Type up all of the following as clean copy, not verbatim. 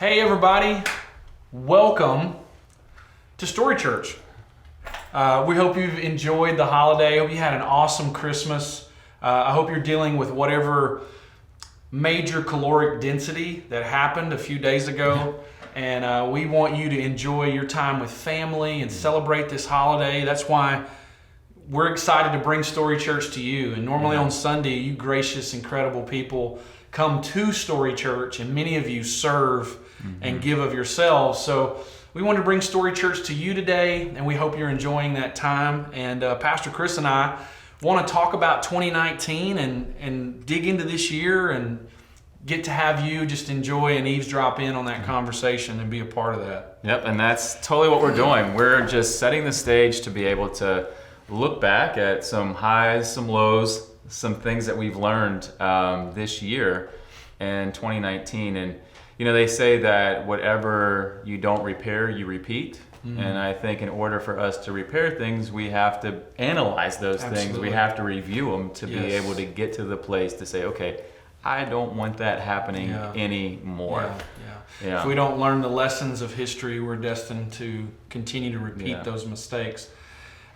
Hey everybody, welcome to Story Church. We hope you've enjoyed the holiday. I hope you had an awesome Christmas. I hope you're dealing with whatever major caloric density that happened a few days ago. And we want you to enjoy your time with family and celebrate this holiday. That's why we're excited to bring Story Church to you. And normally on Sunday, you gracious, incredible people come to Story Church, and many of you serve and give of yourselves. So we wanted to bring Story Church to you today, and we hope you're enjoying that time. And Pastor Chris and I want to talk about 2019 and dig into this year and get to have you just enjoy and eavesdrop in on that conversation and be a part of that. Yep, and that's totally what we're doing. We're just setting the stage to be able to look back at some highs, some lows, some things that we've learned this year in 2019. And you know, they say that whatever you don't repair, you repeat. And I think in order for us to repair things, we have to analyze those things. We have to review them to be able to get to the place to say, okay, I don't want that happening anymore. If we don't learn the lessons of history, we're destined to continue to repeat those mistakes.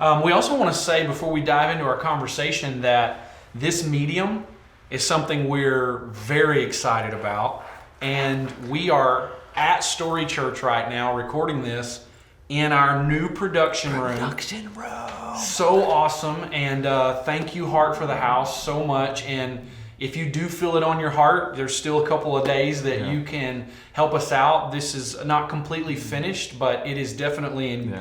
We also want to say before we dive into our conversation that this medium is something we're very excited about. And we are at Story Church right now recording this in our new production room. So awesome. And thank you, Heart for the House, so much. And if you do feel it on your heart, there's still a couple of days that you can help us out. This is not completely finished, but it is definitely in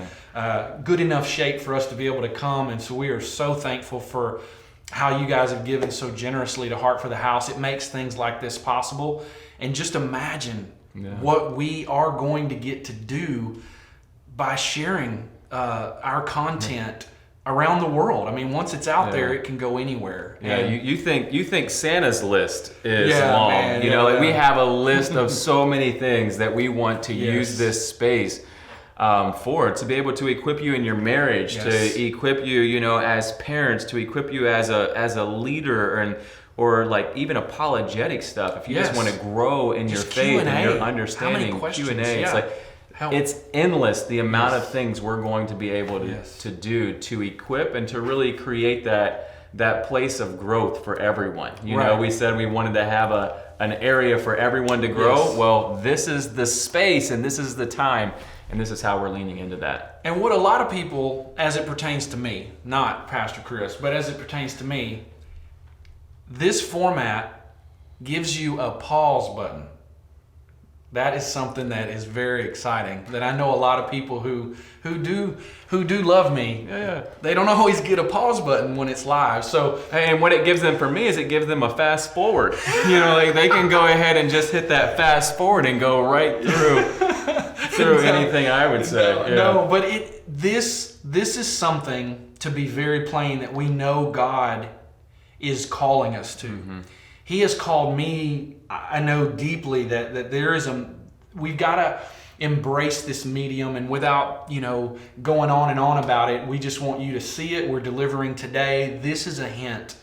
good enough shape for us to be able to come. And so we are so thankful for how you guys have given so generously to Heart for the House. It makes things like this possible. And just imagine what we are going to get to do by sharing our content around the world. I mean, once it's out there, it can go anywhere. Yeah, you think Santa's list is long. Man, like we have a list of so many things that we want to use this space for, to be able to equip you in your marriage, to equip you, as parents, to equip you as a leader, or like even apologetic stuff. If you just want to grow in your faith and your understanding, Q&A. It's like it's endless the amount of things we're going to be able to do to equip and to really create that place of growth for everyone. You know, we said we wanted to have an area for everyone to grow. Well, this is the space and this is the time. And this is how we're leaning into that. And what a lot of people, as it pertains to me, not Pastor Chris, but as it pertains to me, this format gives you a pause button. That is something that is very exciting. That I know a lot of people who do love me. They don't always get a pause button when it's live. So, and what it gives them for me is it gives them a fast forward. Like they can go ahead and just hit that fast forward and go right through anything I would say. No, but this is something, to be very plain, that we know God is calling us to. He has called me. I know deeply that there is we've got to embrace this medium, and without going on and on about it, we just want you to see it. We're delivering today. This is a hint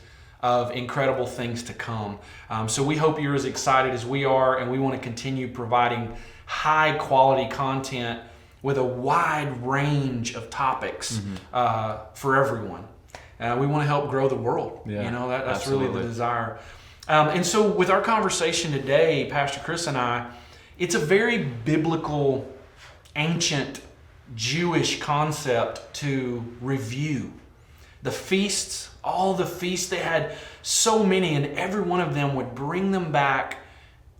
of incredible things to come. So we hope you're as excited as we are, and we want to continue providing high quality content with a wide range of topics for everyone. We want to help grow the world. That's really the desire. And so with our conversation today, Pastor Chris and I, it's a very biblical, ancient Jewish concept to review. The feasts, all the feasts, they had so many, and every one of them would bring them back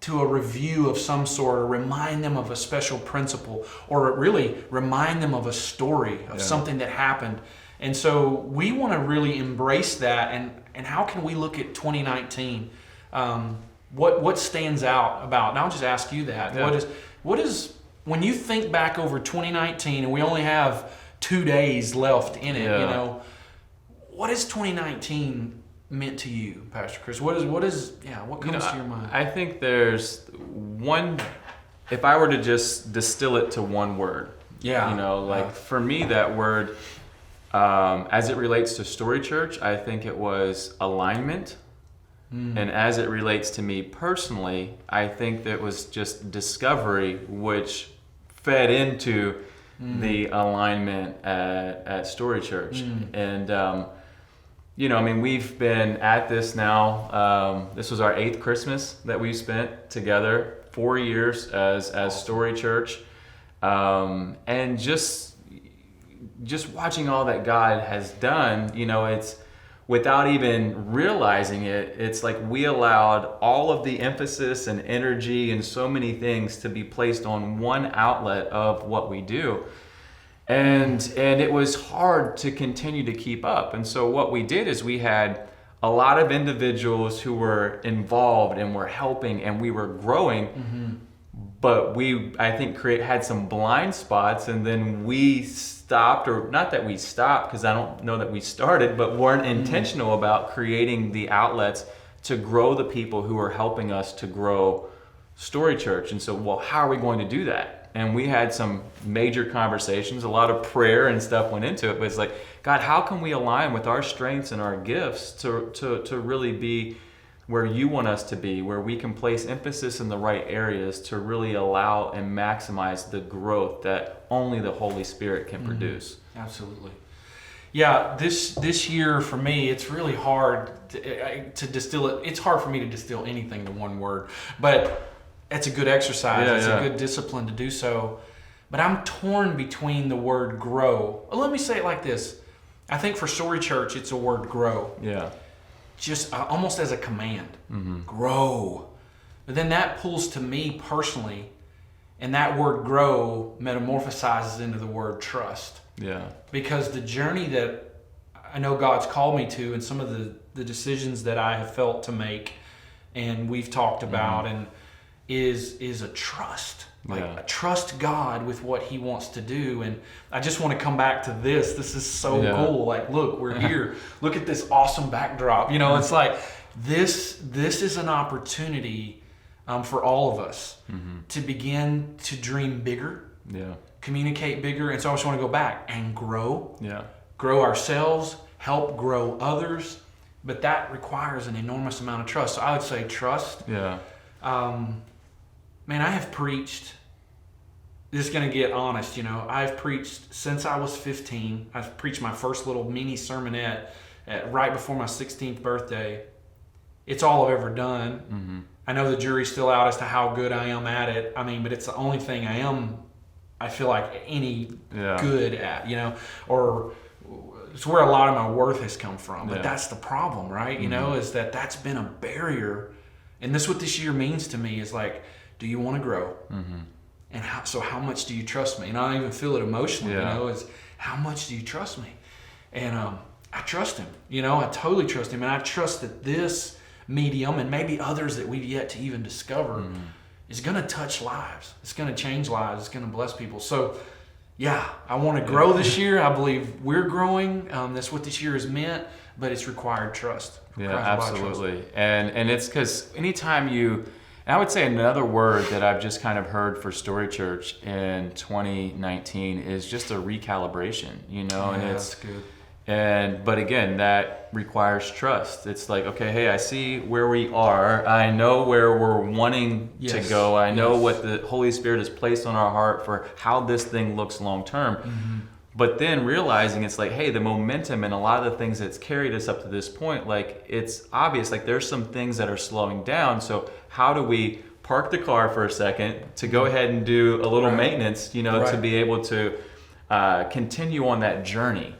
to a review of some sort, or remind them of a special principle, or really remind them of a story of something that happened. And so we want to really embrace that. And how can we look at 2019? What stands out about? And I'll just ask you that. What is when you think back over 2019, and we only have 2 days left in it? What has 2019 meant to you, Pastor Chris? What comes to your mind? I think there's one. If I were to just distill it to one word, for me, that word. As it relates to Story Church, I think it was alignment And as it relates to me personally, I think that was just discovery, which fed into the alignment at Story Church. And, I mean, we've been at this now. This was our 8th Christmas that we spent together, 4 years as Story Church. And just watching all that God has done, it's without even realizing it, it's like we allowed all of the emphasis and energy and so many things to be placed on one outlet of what we do. And it was hard to continue to keep up. And so what we did is we had a lot of individuals who were involved and were helping and we were growing. But we, I think, had some blind spots, and then we stopped, or not that we stopped, because I don't know that we started, but weren't intentional about creating the outlets to grow the people who are helping us to grow Story Church. And so, well, how are we going to do that? And we had some major conversations, a lot of prayer and stuff went into it, but it's like, God, how can we align with our strengths and our gifts to really be where you want us to be, where we can place emphasis in the right areas to really allow and maximize the growth that only the Holy Spirit can produce. Absolutely. Yeah, this year for me, it's really hard to distill it. It's hard for me to distill anything to one word, but it's a good exercise. It's a good discipline to do so. But I'm torn between the word grow. Let me say it like this. I think for Story Church, it's a word grow. Yeah. Just almost as a command, grow. But then that pulls to me personally, and that word grow metamorphosizes into the word trust. Yeah. Because the journey that I know God's called me to, and some of the decisions that I have felt to make, and we've talked about, and is a trust. I trust God with what He wants to do, and I just want to come back to this. This is so cool. Like, look, we're here. Look at this awesome backdrop. It's like this is an opportunity for all of us to begin to dream bigger, communicate bigger, and so I just want to go back and grow. Grow ourselves, help grow others, but that requires an enormous amount of trust. So I would say trust. Man, I have preached, just going to get honest, I've preached since I was 15. I've preached my first little mini sermonette right before my 16th birthday. It's all I've ever done. I know the jury's still out as to how good I am at it. I mean, but it's the only thing I feel like any good at, or it's where a lot of my worth has come from. But that's the problem, right? Is that's been a barrier. And this what this year means to me is like, do you want to grow? And how much do you trust me? And I don't even feel it emotionally, is how much do you trust me? And I trust Him, I totally trust Him. And I trust that this medium, and maybe others that we've yet to even discover, is going to touch lives. It's going to change lives. It's going to bless people. So I want to grow this year. I believe we're growing. That's what this year has meant, but it's required trust. Absolutely. And it's because anytime and I would say another word that I've just kind of heard for Story Church in 2019 is just a recalibration, and it's good. But again, that requires trust. It's like, okay, hey, I see where we are. I know where we're wanting to go. I know what the Holy Spirit has placed on our heart for how this thing looks long term. But then realizing it's like, hey, the momentum and a lot of the things that's carried us up to this point, like it's obvious, like there's some things that are slowing down. So how do we park the car for a second to go ahead and do a little maintenance, to be able to continue on that journey,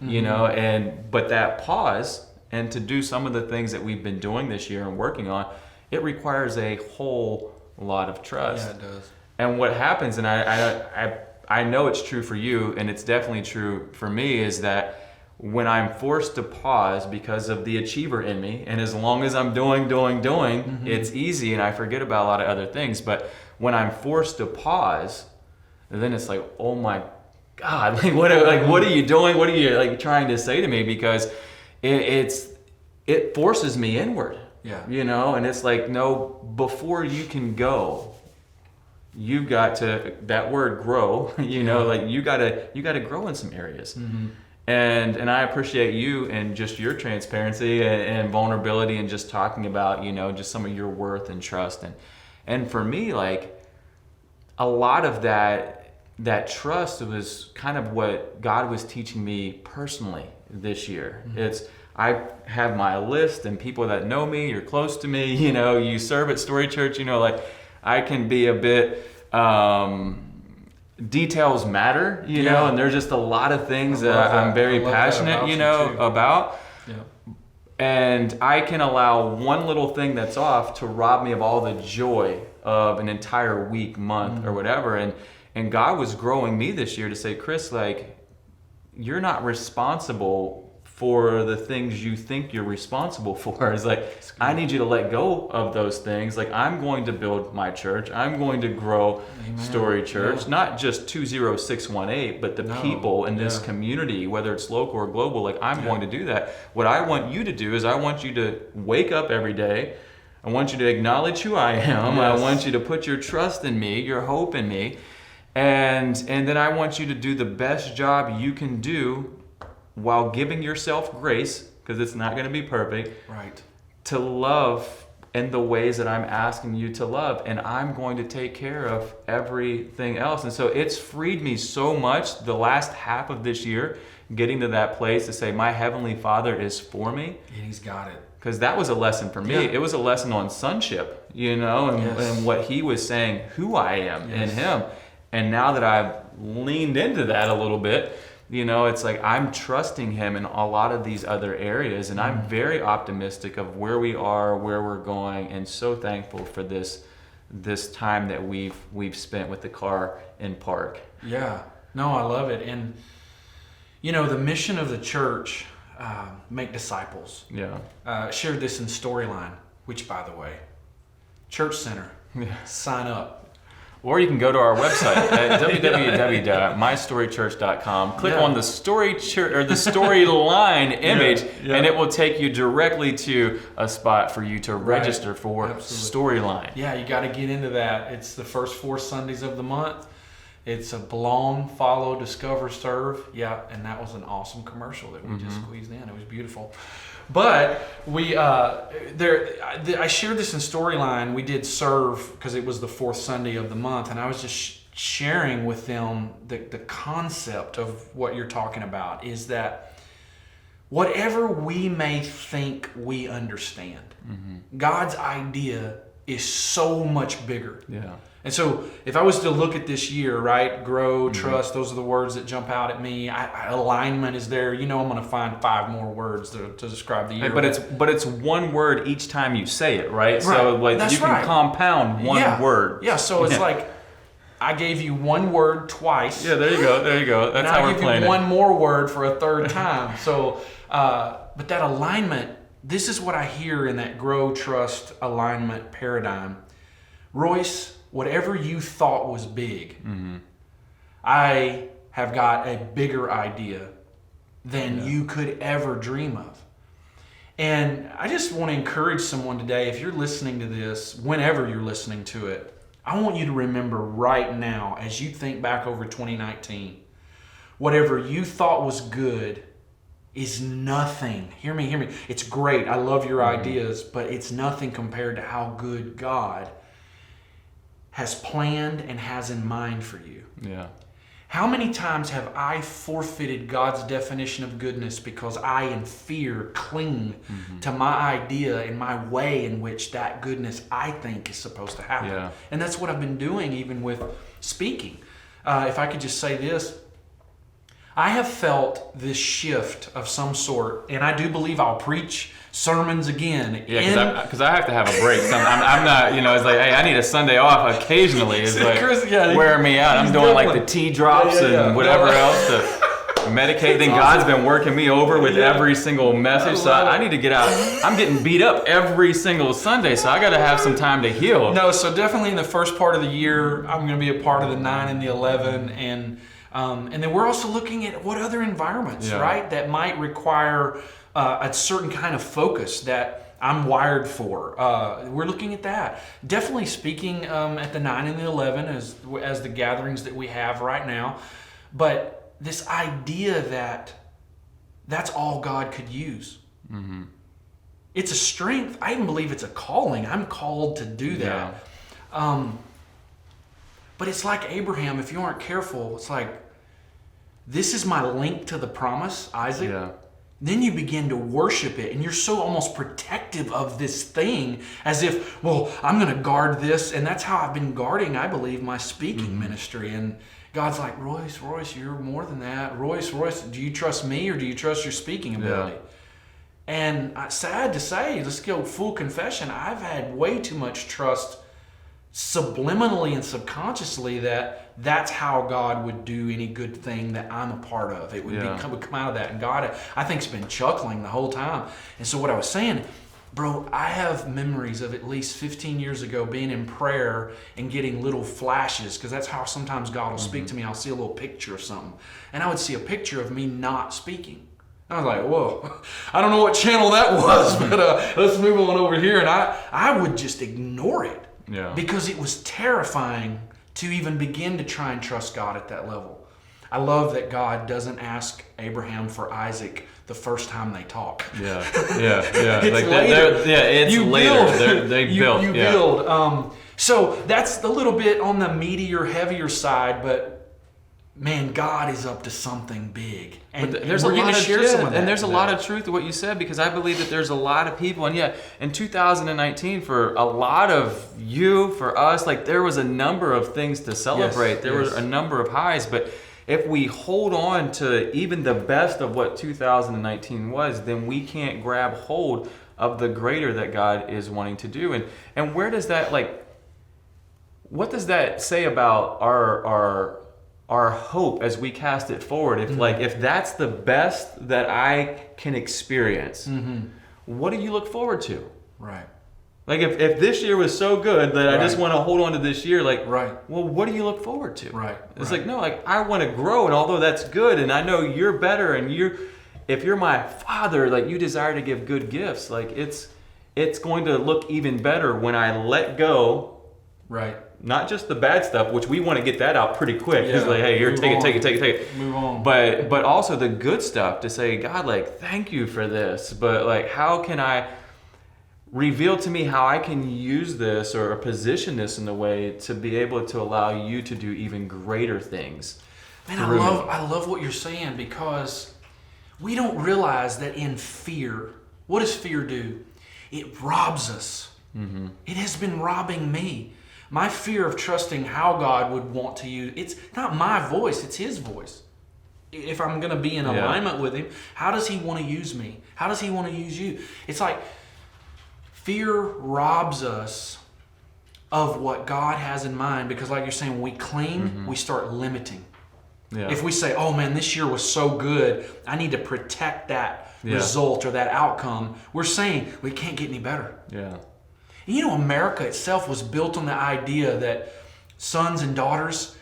but that pause and to do some of the things that we've been doing this year and working on, it requires a whole lot of trust. Yeah, it does. And what happens, and I know it's true for you, and it's definitely true for me, is that when I'm forced to pause because of the achiever in me, and as long as I'm doing, it's easy and I forget about a lot of other things. But when I'm forced to pause, then it's like, oh my God, what are you doing? What are you trying to say to me? Because it forces me inward. And it's like, no, before you can go, you've got to, that word grow, you got to grow in some areas. And I appreciate you and just your transparency and vulnerability and just talking about, just some of your worth and trust. And for me, like, a lot of that trust was kind of what God was teaching me personally this year. Mm-hmm. I have my list, and people that know me, you're close to me, you serve at Story Church, like, I can be a bit, details matter, know, and there's just a lot of things that I'm very passionate, about. Yeah. And I can allow one little thing that's off to rob me of all the joy of an entire week, month, or whatever. And God was growing me this year to say, Chris, like, you're not responsible for the things you think you're responsible for. It's like, I need you to let go of those things. Like, I'm going to build my church. I'm going to grow Story Church, not just 20618, but the people in this community, whether it's local or global. Like, I'm going to do that. What I want you to do is I want you to wake up every day. I want you to acknowledge who I am. Yes. I want you to put your trust in me, your hope in me. And then I want you to do the best job you can do while giving yourself grace, because it's not going to be perfect, right, to love in the ways that I'm asking you to love. And I'm going to take care of everything else. And so it's freed me so much the last half of this year, getting to that place to say, my Heavenly Father is for me. And He's got it. Because that was a lesson for me. Yeah. It was a lesson on sonship, and what He was saying, who I am in Him. And now that I've leaned into that a little bit, it's like I'm trusting Him in a lot of these other areas, and I'm very optimistic of where we are, where we're going, and so thankful for this time that we've spent with the car in park. Yeah, no, I love it. And the mission of the church, make disciples. Yeah. Shared this in Storyline, which, by the way, Church Center, sign up. Or you can go to our website at www.mystorychurch.com. Click on the story church or the storyline image, and it will take you directly to a spot for you to register for Storyline. Yeah, you got to get into that. It's the first 4 Sundays of the month. It's a belong, follow, discover, serve. Yeah, and that was an awesome commercial that we just squeezed in. It was beautiful. But I shared this in Storyline. We did serve because it was the 4th Sunday of the month, and I was just sharing with them the concept of what you're talking about is that whatever we may think we understand, God's idea is so much bigger. Yeah. And so if I was to look at this year, right, grow, trust, those are the words that jump out at me. Alignment is there. I'm going to find 5 more words to describe the year. But it's one word each time you say it, right? So like you can compound one word. Yeah, so it's like I gave you one word twice. Yeah, there you go. That's how we're playing it. I give you one more word for a 3rd time. So, but that alignment, this is what I hear in that grow, trust, alignment paradigm. Royce, whatever you thought was big, I have got a bigger idea than you could ever dream of. And I just want to encourage someone today, if you're listening to this, whenever you're listening to it, I want you to remember right now, as you think back over 2019, whatever you thought was good is nothing. Hear me. It's great. I love your ideas, but it's nothing compared to how good God has planned and has in mind for you. Yeah. How many times have I forfeited God's definition of goodness because I, in fear, cling to my idea and my way in which that goodness I think is supposed to happen? Yeah. And that's what I've been doing even with speaking. If I could just say this, I have felt this shift of some sort, and I do believe I'll preach sermons again. Yeah, because I have to have a break. So I'm not, it's like, hey, I need a Sunday off occasionally. It's like Chris, wearing me out. I'm doing like the tea drops and whatever else to medicate. Then God's been working me over with every single message. So I need to get out. I'm getting beat up every single Sunday, so I got to have some time to heal. No, so definitely in the first part of the year, I'm going to be a part of the 9 and the 11, and then we're also looking at what other environments, right, that might require a certain kind of focus that I'm wired for. We're looking at that. Definitely speaking at the 9 and the 11 as the gatherings that we have right now. But this idea that that's all God could use. It's a strength. I even believe it's a calling. I'm called to do that. But it's like Abraham, if you aren't careful, it's like, this is my link to the promise, Isaac. Yeah. Then you begin to worship it, and you're so almost protective of this thing, as if, well, I'm going to guard this. And that's how I've been guarding, I believe, my speaking ministry. And God's like, Royce, you're more than that. Royce, do you trust me or do you trust your speaking ability? And sad to say, let's go full confession, I've had way too much trust subliminally and subconsciously that's how God would do any good thing that I'm a part of. It would come out of that. And God, I think, has been chuckling the whole time. And so what I was saying, bro, I have memories of at least 15 years ago being in prayer and getting little flashes, because that's how sometimes God will speak to me. I'll see a little picture of something, and I would see a picture of me not speaking. I was like, whoa, I don't know what channel that was, but let's move on over here. And I would just ignore it. Yeah. Because it was terrifying to even begin to try and trust God at that level. I love that God doesn't ask Abraham for Isaac the first time they talk. Yeah. It's like later. It's you later. They build. You build. So that's a little bit on the meatier, heavier side, but man, God is up to something big. And there's we're a lot of share some of that. And there's a lot of truth to what you said, because I believe that there's a lot of people, and in 2019, for a lot of you, for us, like, there was a number of things to celebrate. There were a number of highs, but if we hold on to even the best of what 2019 was, then we can't grab hold of the greater that God is wanting to do. And where does that, what does that say about our hope as we cast it forward? If that's the best that I can experience, what do you look forward to? Right. Like, if this year was so good that I just want to hold on to this year, well, what do you look forward to? Right. It's I want to grow, and although that's good, and I know you're better, and if you're my Father, you desire to give good gifts, it's going to look even better when I let go. Right. Not just the bad stuff, which we want to get that out pretty quick. It's hey, here, take it. Move on. But also the good stuff, to say, God, thank you for this. But how can I reveal to me how I can use this or position this in a way to be able to allow you to do even greater things? Man, I love what you're saying, because we don't realize that in fear, what does fear do? It robs us. Mm-hmm. It has been robbing me. My fear of trusting how God would want to use, it's not my voice, it's His voice. If I'm going to be in alignment with Him, how does He want to use me? How does He want to use you? It's like fear robs us of what God has in mind, because like you're saying, when we cling, we start limiting. Yeah. If we say, oh man, this year was so good, I need to protect that result or that outcome, we're saying we can't get any better. Yeah. And America itself was built on the idea that sons and daughters,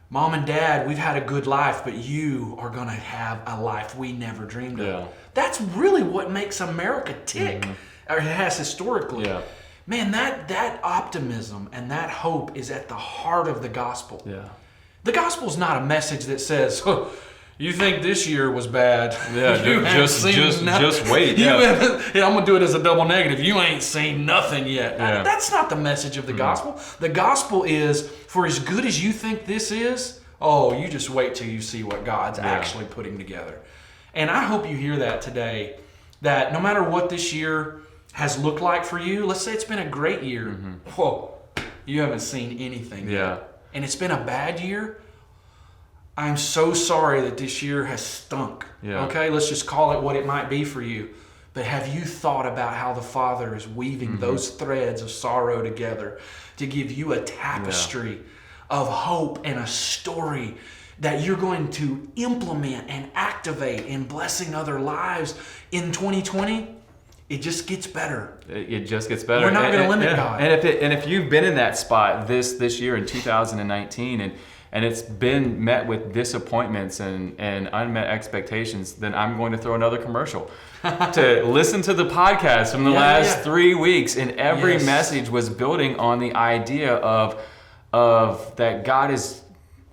mom and dad, we've had a good life, but you are going to have a life we never dreamed of. That's really what makes America tick, or it has historically. Yeah. Man, that optimism and that hope is at the heart of the gospel. Yeah. The gospel is not a message that says, you think this year was bad. Yeah, just wait. I'm going to do it as a double negative. You ain't seen nothing yet. Yeah. That's not the message of the gospel. The gospel is, for as good as you think this is, you just wait till you see what God's actually putting together. And I hope you hear that today, that no matter what this year has looked like for you, let's say it's been a great year. Whoa, you haven't seen anything yet. And it's been a bad year. I'm so sorry that this year has stunk. Yeah. Okay, let's just call it what it might be for you. But have you thought about how the Father is weaving those threads of sorrow together to give you a tapestry of hope and a story that you're going to implement and activate in blessing other lives in 2020? It just gets better. It just gets better. We're not going to limit God. And if you've been in that spot this year in 2019 and it's been met with disappointments and unmet expectations, then I'm going to throw another commercial. To listen to the podcast from the last 3 weeks, and every message was building on the idea of that God is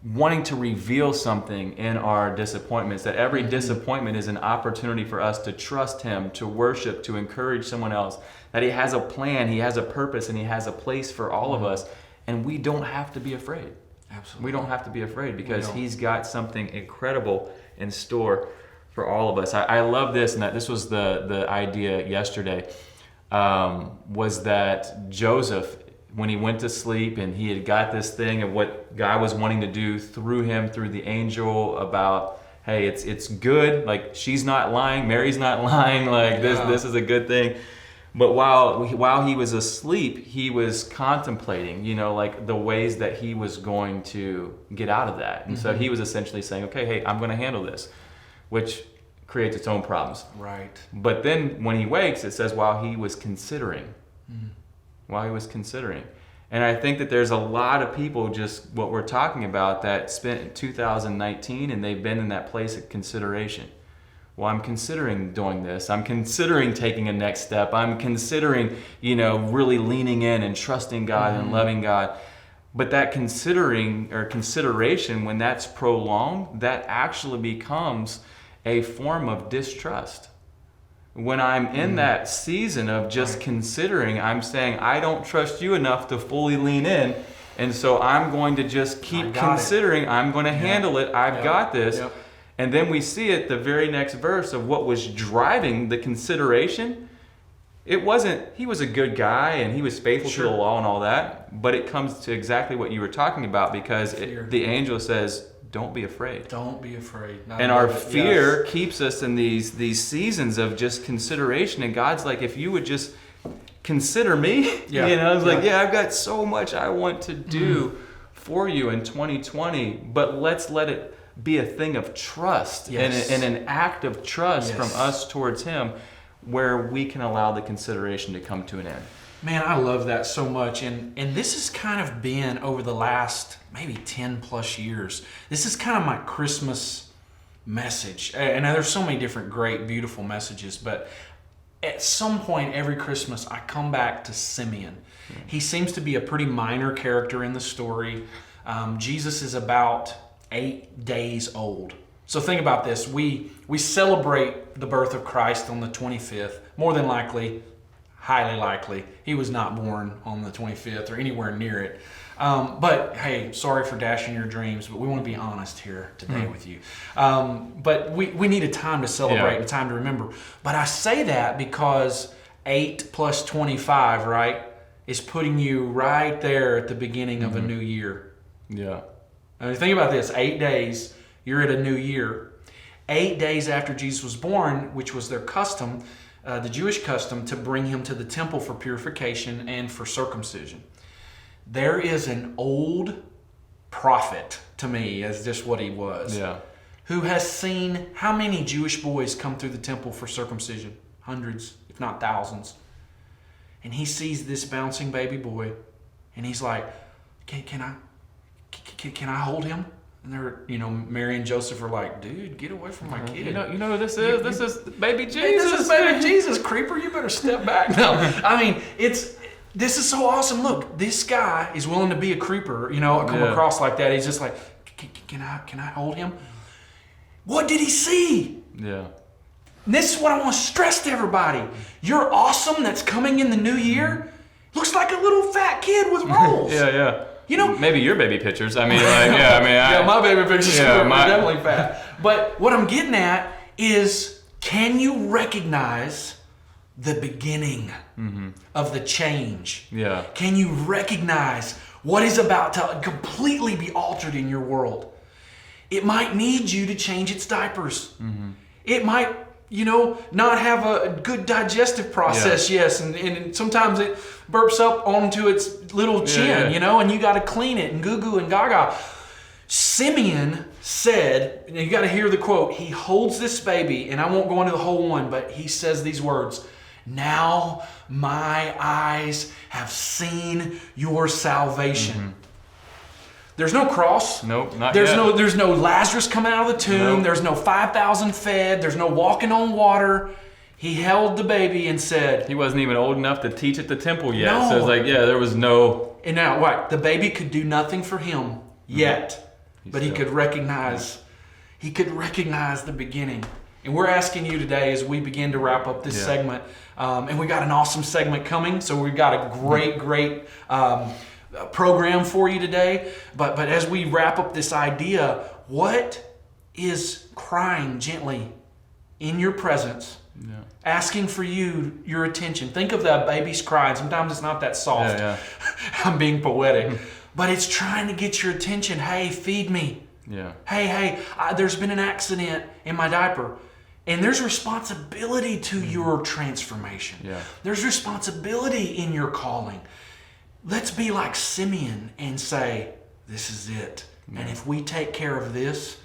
wanting to reveal something in our disappointments, that every disappointment is an opportunity for us to trust him, to worship, to encourage someone else, that he has a plan, he has a purpose, and he has a place for all of us, and we don't have to be afraid. Absolutely. We don't have to be afraid because he's got something incredible in store for all of us. I love this, and that this was the idea yesterday, was that Joseph, when he went to sleep and he had got this thing of what God was wanting to do through him, through the angel, about, hey, it's good, like she's not lying, Mary's not lying, like this is a good thing. But while he was asleep, he was contemplating, like the ways that he was going to get out of that. And so he was essentially saying, okay, hey, I'm going to handle this, which creates its own problems. Right. But then when he wakes, it says while he was considering. While he was considering. And I think that there's a lot of people, just what we're talking about, that spent 2019 and they've been in that place of consideration. Well, I'm considering doing this. I'm considering taking a next step. I'm considering, really leaning in and trusting God and loving God. But that considering or consideration, when that's prolonged, that actually becomes a form of distrust. When I'm in that season of just considering, I'm saying, I don't trust you enough to fully lean in. And so I'm going to just keep considering. I'm going to handle it. I've got this. Yep. And then we see it, the very next verse, of what was driving the consideration. It wasn't, he was a good guy and he was faithful to the law and all that. But it comes to exactly what you were talking about, because the angel says, don't be afraid. Don't be afraid. And our fear keeps us in these seasons of just consideration. And God's like, if you would just consider me, it's like, I've got so much I want to do for you in 2020, but let's let it be a thing of trust and an act of trust from us towards him, where we can allow the consideration to come to an end. Man, I love that so much. And this has kind of been over the last maybe 10 plus years. This is kind of my Christmas message. And there's so many different great, beautiful messages, but at some point every Christmas I come back to Simeon. He seems to be a pretty minor character in the story. Jesus is about 8 days old. So think about this. We celebrate the birth of Christ on the 25th. More than likely, highly likely, he was not born on the 25th or anywhere near it. But hey, sorry for dashing your dreams, but we want to be honest here today with you. But we need a time to celebrate, a time to remember. But I say that because 8 plus 25, right, is putting you right there at the beginning of a new year. Yeah. I mean, think about this. 8 days, you're at a new year. 8 days after Jesus was born, which was their custom, the Jewish custom, to bring him to the temple for purification and for circumcision. There is an old prophet, to me, as just what he was, who has seen how many Jewish boys come through the temple for circumcision? Hundreds, if not thousands. And he sees this bouncing baby boy, and he's like, can I hold him? And they're, Mary and Joseph are like, dude, get away from my kid. You know who this is? This is baby Jesus. This is baby Jesus, creeper. You better step back. No, I mean, this is so awesome. Look, this guy is willing to be a creeper, come across like that. He's just like, can I hold him? What did he see? Yeah. And this is what I want to stress to everybody. Your awesome that's coming in the new year looks like a little fat kid with rolls. Yeah. Maybe your baby pictures. I mean, like, my baby pictures are definitely fat. But what I'm getting at is, can you recognize the beginning of the change? Yeah. Can you recognize what is about to completely be altered in your world? It might need you to change its diapers. It might, not have a good digestive process, and sometimes it burps up onto its little chin, and you got to clean it and goo and gaga. Simeon said, and you got to hear the quote, he holds this baby, and I won't go into the whole one, but he says these words, "Now my eyes have seen your salvation." There's no cross. Nope, not yet. There's no Lazarus coming out of the tomb. Nope. There's no 5,000 fed. There's no walking on water. He held the baby and said... He wasn't even old enough to teach at the temple yet. No. So it's like, there was no... And now, what? The baby could do nothing for him yet. but he could recognize the beginning. And we're asking you today as we begin to wrap up this segment, and we got an awesome segment coming, so we've got a great program for you today. But as we wrap up this idea, what is crying gently in your presence, asking for your attention? Think of that baby's crying. Sometimes it's not that soft. I'm being poetic. But it's trying to get your attention. Hey, feed me. Hey, there's been an accident in my diaper. And there's responsibility to your transformation. There's responsibility in your calling. Let's be like Simeon and say, this is it. And if we take care of this,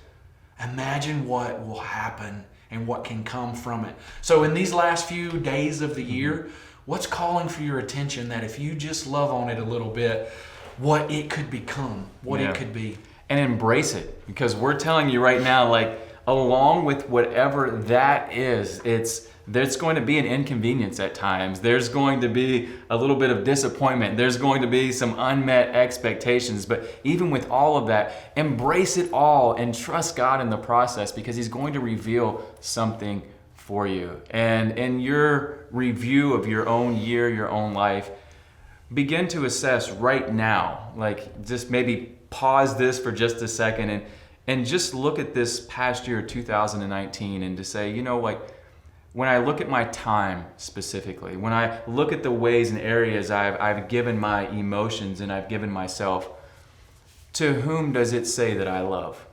imagine what will happen and what can come from it. So in these last few days of the year, what's calling for your attention that if you just love on it a little bit, what it could become, what it could be? And embrace it, because we're telling you right now, like, along with whatever that is, there's going to be an inconvenience at times. There's going to be a little bit of disappointment. There's going to be some unmet expectations. But even with all of that, embrace it all and trust God in the process, because He's going to reveal something for you. And in your review of your own year, your own life, begin to assess right now, like just maybe pause this for just a second and just look at this past year, 2019, and to say, you know, like, when I look at my time specifically, when I look at the ways and areas I've given my emotions and I've given myself, to whom does it say that I love?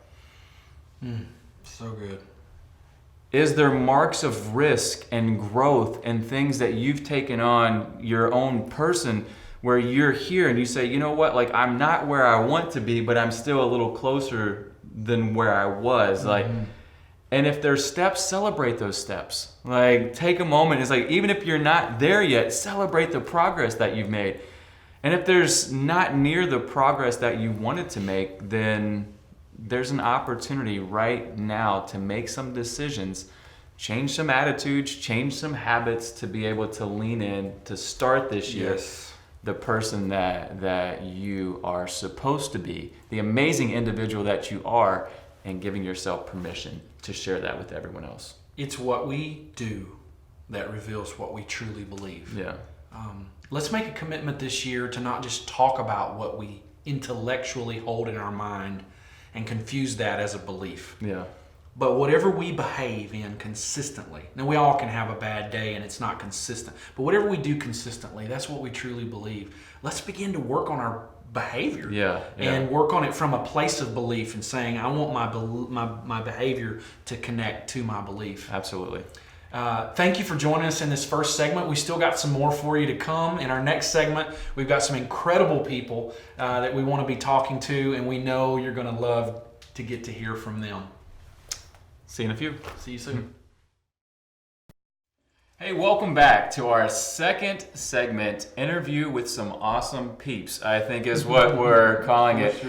So good. Is there marks of risk and growth and things that you've taken on your own person where you're here and you say, you know what, like, I'm not where I want to be, but I'm still a little closer than where I was. Like, and if there's steps, celebrate those steps. Like, take a moment. It's like, even if you're not there yet, celebrate the progress that you've made. And if there's not near the progress that you wanted to make, then there's an opportunity right now to make some decisions, change some attitudes, change some habits to be able to lean in to start this year. The person that you are supposed to be, the amazing individual that you are, and giving yourself permission to share that with everyone else. It's what we do that reveals what we truly believe. Let's make a commitment this year to not just talk about what we intellectually hold in our mind and confuse that as a belief. But whatever we behave in consistently, now we all can have a bad day and it's not consistent, but whatever we do consistently, that's what we truly believe. Let's begin to work on our behavior and work on it from a place of belief and saying, I want my behavior to connect to my belief. Absolutely. Thank you for joining us in this first segment. We still got some more for you to come. In our next segment, we've got some incredible people that we want to be talking to, and we know you're going to love to get to hear from them. See you in a few. See you soon. Hey, welcome back to our second segment, interview with some awesome peeps, I think is what we're calling it.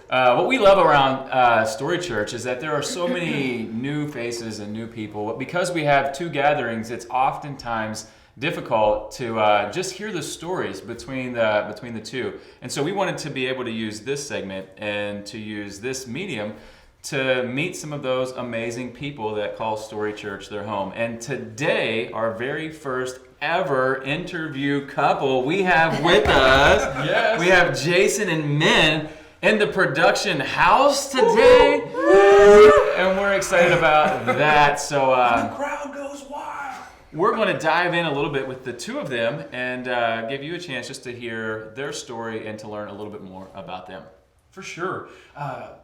What we love around Story Church is that there are so many new faces and new people. But because we have two gatherings, it's oftentimes difficult to just hear the stories between the two. And so we wanted to be able to use this segment and to use this medium to meet some of those amazing people that call Story Church their home. And today, our very first ever interview couple we have with us. We have Jason and Min in the production house today. And we're excited about that. So the crowd goes wild. We're going to dive in a little bit with the two of them and give you a chance just to hear their story and to learn a little bit more about them. For sure.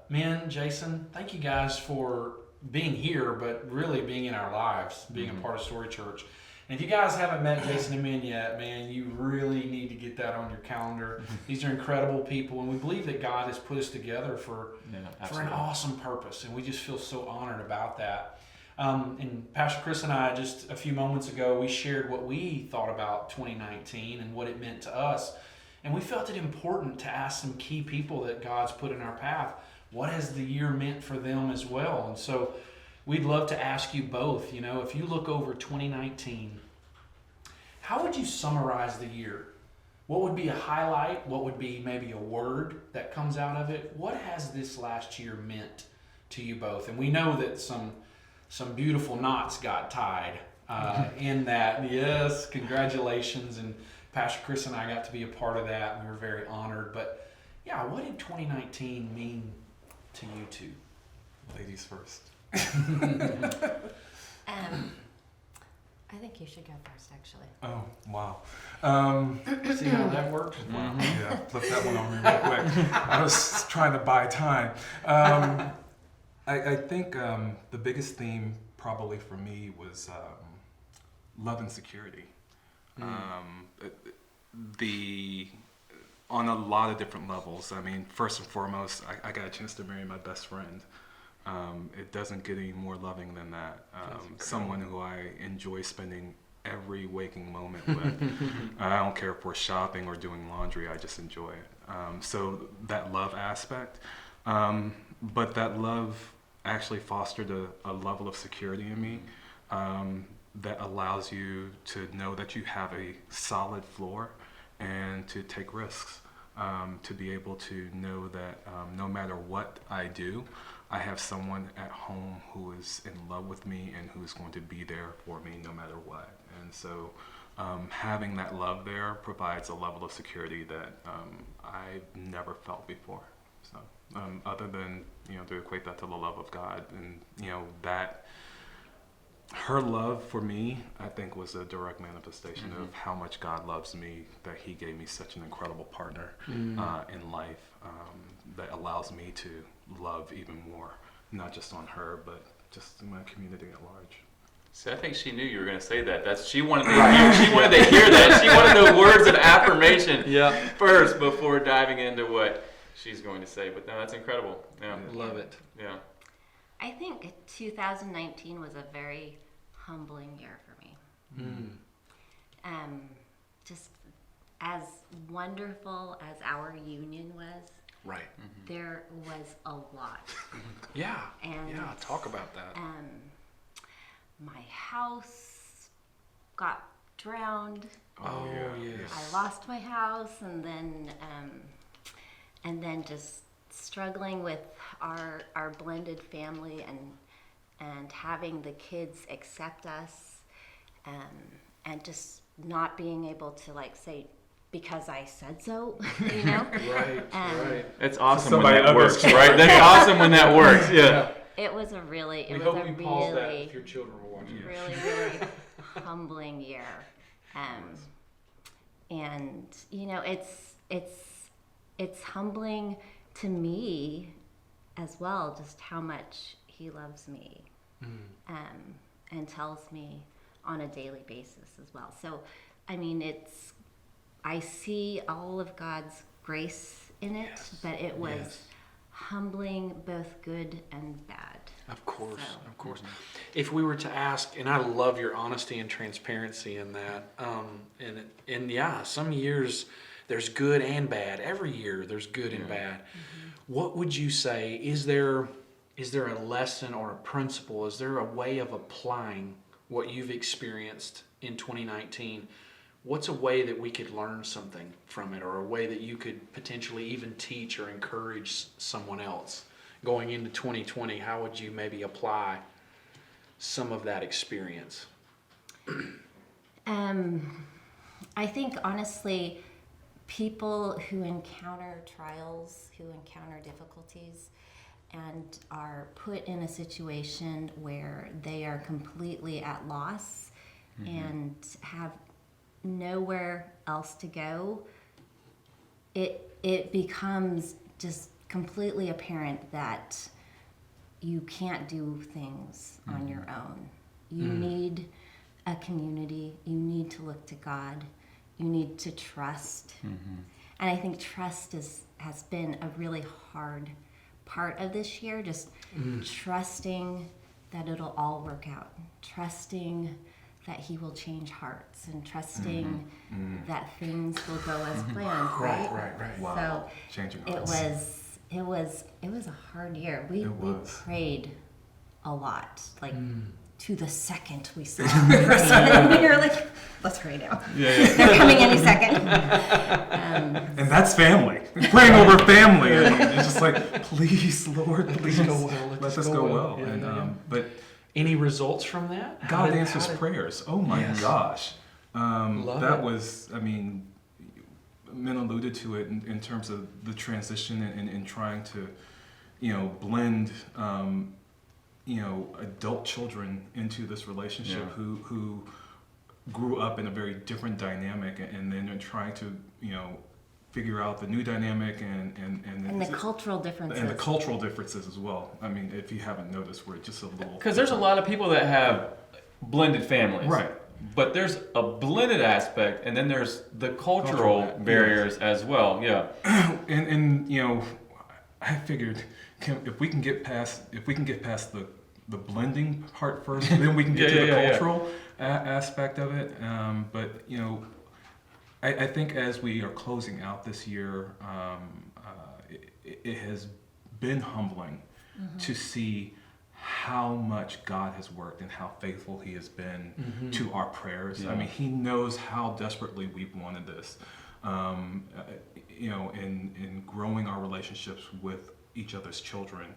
Min, Jason, thank you guys for being here, but really being in our lives, being a part of Story Church. And if you guys haven't met Jason and Min yet, man, you really need to get that on your calendar. These are incredible people, and we believe that God has put us together for an awesome purpose, and we just feel so honored about that. And Pastor Chris and I, just a few moments ago, we shared what we thought about 2019 and what it meant to us. And we felt it important to ask some key people that God's put in our path, what has the year meant for them as well? And so we'd love to ask you both, you know, if you look over 2019, how would you summarize the year? what would be a highlight? What would be maybe a word that comes out of it? What has this last year meant to you both? And we know that some beautiful knots got tied in that. Yes, congratulations. And Pastor Chris and I got to be a part of that. We were very honored. But yeah, what did 2019 mean to you two? Ladies first. I think you should go first, actually. Oh, wow. See how that works? Wow. Yeah, flip that one on me real quick. I was trying to buy time. I think the biggest theme probably for me was love and security. On a lot of different levels. I mean, first and foremost, I got a chance to marry my best friend. It doesn't get any more loving than that. Someone who I enjoy spending every waking moment with. I don't care if we're shopping or doing laundry, I just enjoy it. So that love aspect. But that love actually fostered a level of security in me that allows you to know that you have a solid floor and to take risks. To be able to know that no matter what I do, I have someone at home who is in love with me and who's going to be there for me no matter what. And so having that love there provides a level of security that I've never felt before. So other than, to equate that to the love of God, and, that her love for me, I think, was a direct manifestation of how much God loves me, that he gave me such an incredible partner in life that allows me to love even more, not just on her, but just in my community at large. See, I think she knew you were going to say that. She wanted to hear. She wanted to hear that. She wanted the words of affirmation first before diving into what she's going to say. But no, that's incredible. Yeah, love it. Yeah. I think 2019 was a very humbling year for me. Just as wonderful as our union was, Right. there was a lot. Yeah. And yeah, talk about that. My house got drowned. Oh, yes. I lost my house, and then just struggling with our blended family and having the kids accept us, and just not being able to say, because I said so, Right. It's awesome So when that somebody works, right? That's awesome when that works. Yeah. It was a really, We hope you pause that if your children were watching. really humbling year. And it's humbling to me as well, just how much he loves me, and tells me on a daily basis as well. So, I mean, I see all of God's grace in it, but it was humbling, both good and bad. Of course, So. of course. If we were to ask, and I love your honesty and transparency in that, and yeah, some years there's good and bad. Every year there's good and bad. What would you say? Is there a lesson or a principle? Is there a way of applying what you've experienced in 2019? What's a way that we could learn something from it, or a way that you could potentially even teach or encourage someone else going into 2020? How would you maybe apply some of that experience? I think, honestly, people who encounter trials, who encounter difficulties, and are put in a situation where they are completely at loss and have nowhere else to go, it becomes just completely apparent that you can't do things on your own. You need a community. You need to look to God. You need to trust. And I think trust has been a really hard part of this year, just trusting that it'll all work out, trusting that he will change hearts, and trusting that things will go as planned, right? Wow. So Changing it hearts. was a hard year. We prayed a lot, to the second we saw the person. And we were like, let's pray now. They're coming any second. And that's family. Praying over family. I mean, it's just like, please, Lord, please go well. let this go well. Yeah, And yeah. But Any results from that? God answers prayers. Oh my Yes. gosh. Love That it. was, I mean, Min alluded to it in terms of the transition and trying to, blend, adult children into this relationship Yeah. who grew up in a very different dynamic, and then they're trying to, figure out the new dynamic And the cultural differences. and the cultural differences as well. I mean, if you haven't noticed, we're just a little. Because there's a lot of people that have blended families. Right. But there's a blended aspect, and then there's the cultural Cultural, barriers as well. Yeah. And I figured if we can get past the blending part first, then we can get to the cultural aspect of it. But I think as we are closing out this year, it has been humbling to see how much God has worked and how faithful He has been to our prayers. Yeah. I mean, He knows how desperately we've wanted this. In growing our relationships with each other's children,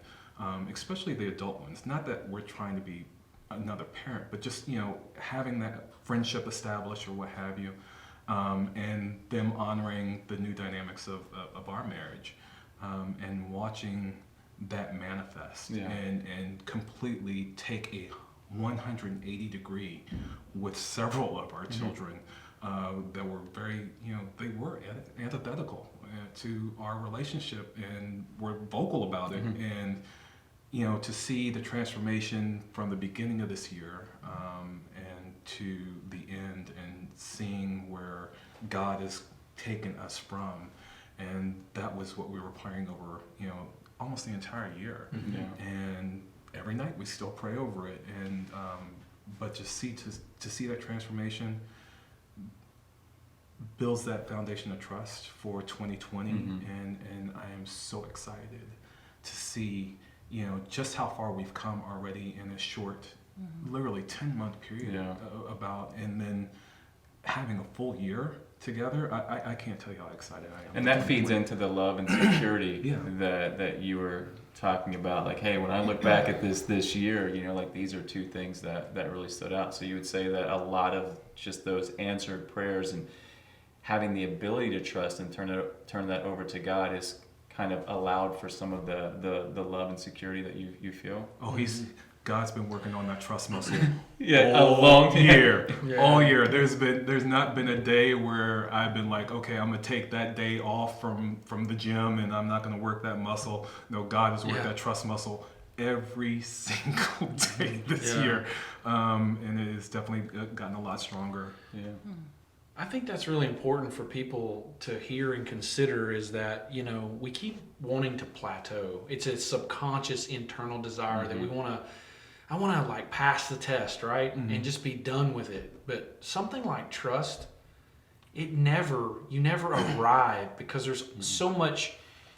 especially the adult ones. Not that we're trying to be another parent, but just having that friendship established or what have you, and them honoring the new dynamics of our marriage, and watching that manifest Yeah. and completely take a 180 degree with several of our children that were very, they were antithetical to our relationship and were vocal about it. And, to see the transformation from the beginning of this year and to the end, and seeing where God has taken us from. And that was what we were praying over, almost the entire year. Yeah. And every night we still pray over it. And but to see that transformation builds that foundation of trust for 2020. And I am so excited to see just how far we've come already in a short, literally 10-month period. Yeah. And then having a full year together. I can't tell you how excited I am. And that feeds into the love and security Yeah. that you were talking about. Like, hey, when I look back at this year, like these are two things that really stood out. So you would say that a lot of just those answered prayers and having the ability to trust and turn that over to God is kind of allowed for some of the love and security that you feel. Oh, God's been working on that trust muscle. Yeah, all a long year. Yeah. All year. There's not been a day where I've been like, okay, I'm gonna take that day off from the gym and I'm not gonna work that muscle. No, God has worked that trust muscle every single day this year, and it has definitely gotten a lot stronger. Yeah. I think that's really important for people to hear and consider, is that, we keep wanting to plateau. It's a subconscious internal desire that I want to like pass the test, right? And just be done with it. But something like trust, you never arrive, because there's so much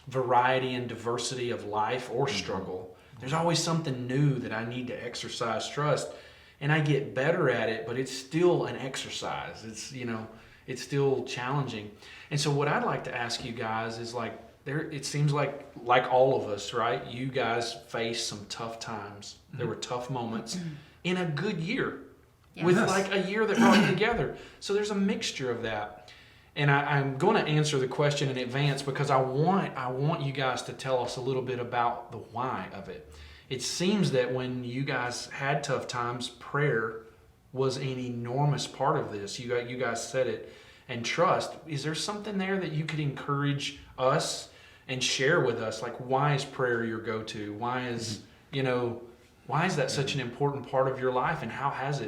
variety and diversity of life or struggle. There's always something new that I need to exercise trust. And I get better at it, but it's still an exercise. It's still challenging. And so what I'd like to ask you guys is, it seems like all of us, right? You guys faced some tough times. There were tough moments in a good year, with like a year that brought you together. So there's a mixture of that. And I'm going to answer the question in advance, because I want you guys to tell us a little bit about the why of it. It seems that when you guys had tough times, prayer was an enormous part of this. You guys said it. And trust, is there something there that you could encourage us and share with us? Like, why is prayer your go-to? Why is that such an important part of your life? And how has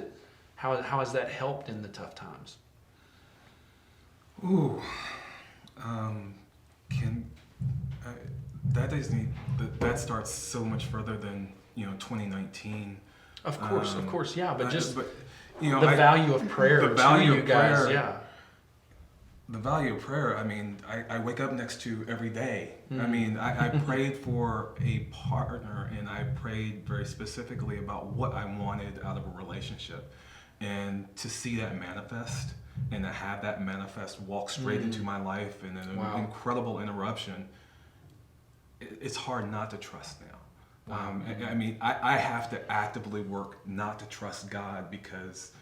that helped in the tough times? Ooh, that starts so much further than 2019. Of course, yeah. But just the the value of prayer the value to you of guys, prayer, yeah. The value of prayer, I mean, I wake up next to every day. I mean, I prayed for a partner, and I prayed very specifically about what I wanted out of a relationship. And to see that manifest, and to have that manifest walk straight into my life in an incredible interruption, it's hard not to trust now. I mean, I have to actively work not to trust God, because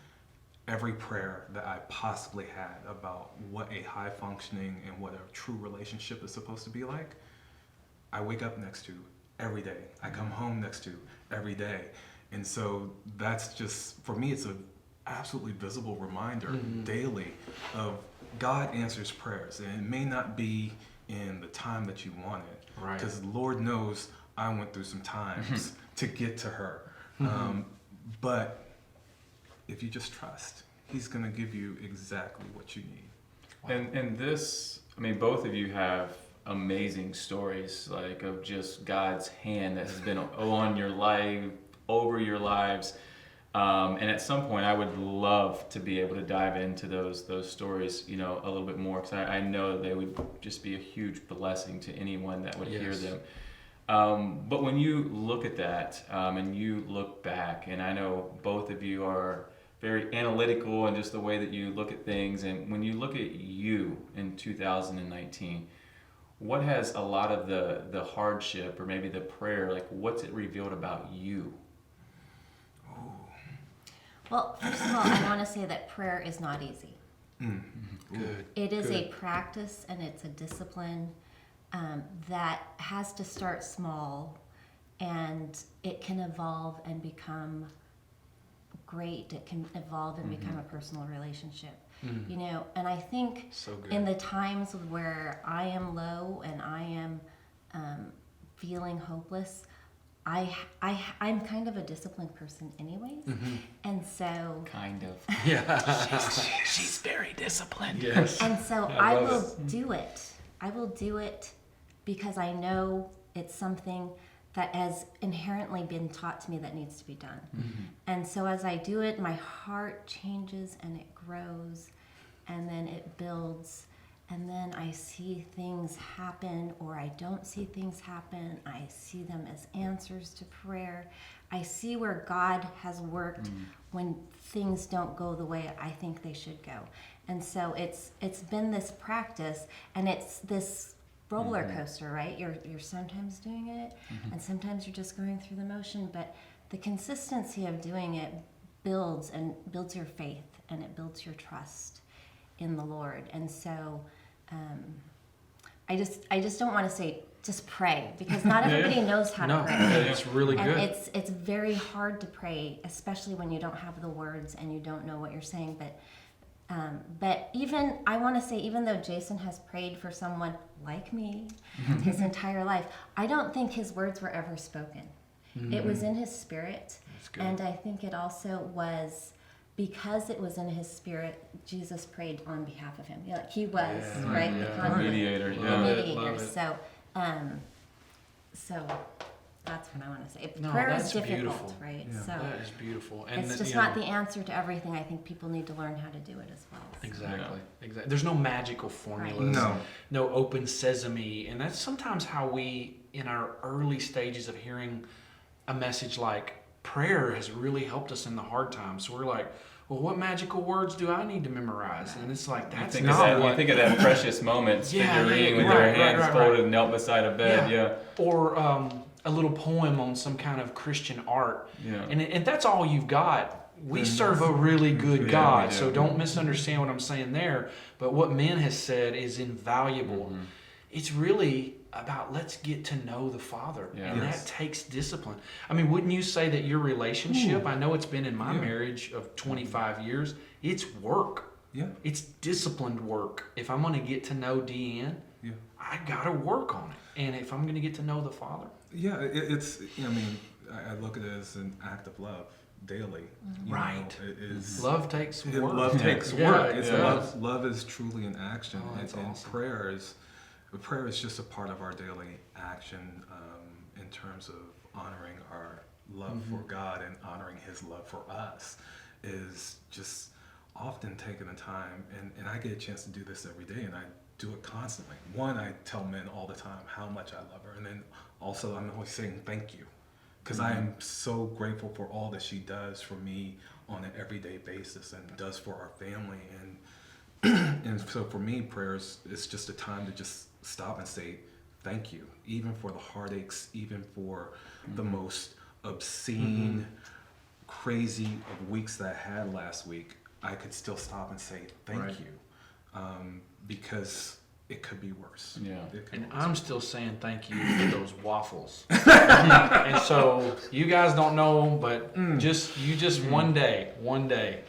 every prayer that I possibly had about what a high functioning and what a true relationship is supposed to be like, I wake up next to every day. I come home next to every day. And so that's just, for me, it's an absolutely visible reminder daily of God answers prayers. And it may not be in the time that you want it, because Lord knows I went through some times to get to her. But if you just trust, He's going to give you exactly what you need. And this, I mean, both of you have amazing stories, like of just God's hand that has been on your life, over your lives. And at some point, I would love to be able to dive into those stories, you know, a little bit more, because I know they would just be a huge blessing to anyone that would hear them. But when you look at that and you look back, and I know both of you are very analytical in just the way that you look at things, and when you look at you in 2019, what has a lot of the hardship, or maybe the prayer, like what's it revealed about you? Well, first of all, I want to say that prayer is not easy. Good. It is a practice, and it's a discipline that has to start small, and it can evolve and become great. It can evolve and become a personal relationship. You know, and I think in the times where I am low and I am feeling hopeless, I'm kind of a disciplined person anyways. And so Kind of. She's very disciplined. and so I will do it. I will do it because I know it's something that has inherently been taught to me that needs to be done. And so as I do it, my heart changes and it grows, and then it builds, and then I see things happen, or I don't see things happen. I see them as answers to prayer. I see where God has worked when things don't go the way I think they should go. And so it's been this practice, and it's this roller coaster, right? You're sometimes doing it, and sometimes you're just going through the motion, but the consistency of doing it builds your faith, and it builds your trust in the Lord. And so I just don't want to say just pray, because not everybody knows how to pray. It's really good. And it's very hard to pray, especially when you don't have the words and you don't know what you're saying. But even, I want to say, even though Jason has prayed for someone like me his entire life, I don't think his words were ever spoken. It was in his spirit. And I think it also was because it was in his spirit, Jesus prayed on behalf of him. Like he was, right? The mediator. The mediator. So that's what I want to say. No, Prayer that's is difficult, beautiful. right? Yeah, So that is beautiful. And it's just not the answer to everything. I think people need to learn how to do it as well. Exactly. There's no magical formulas. No open sesame. And that's sometimes how we, in our early stages of hearing a message like prayer, has really helped us in the hard times. So we're like, well, what magical words do I need to memorize? And it's like, that's you not think of that precious moment, figurine with your hands folded and knelt beside a bed. Or a little poem on some kind of Christian art. And that's all you've got. We serve a really good God, so don't misunderstand what I'm saying there. But what Men has said is invaluable. It's really about, let's get to know the Father, and that takes discipline. I mean, wouldn't you say that your relationship, I know it's been in my marriage of 25 years, it's work. It's disciplined work. If I'm going to get to know Deanne, I got to work on it. And if I'm going to get to know the Father. It's, I mean, I look at it as an act of love daily. You know, it is, love takes work. Love takes work. Love is truly an action. That's and awesome. prayer is just a part of our daily action in terms of honoring our love for God and honoring His love for us, is just often taking the time, and I get a chance to do this every day, and I do it constantly. One, I tell men all the time how much I love her, and then also I'm always saying thank you, because I am so grateful for all that she does for me on an everyday basis and does for our family. And so for me, prayers is just a time to just stop and say thank you, even for the heartaches, even for the most obscene, crazy of weeks that I had last week. I could still stop and say thank you, because it could be worse. Yeah. And I'm still saying thank you for those waffles. And so you guys don't know, but just one day,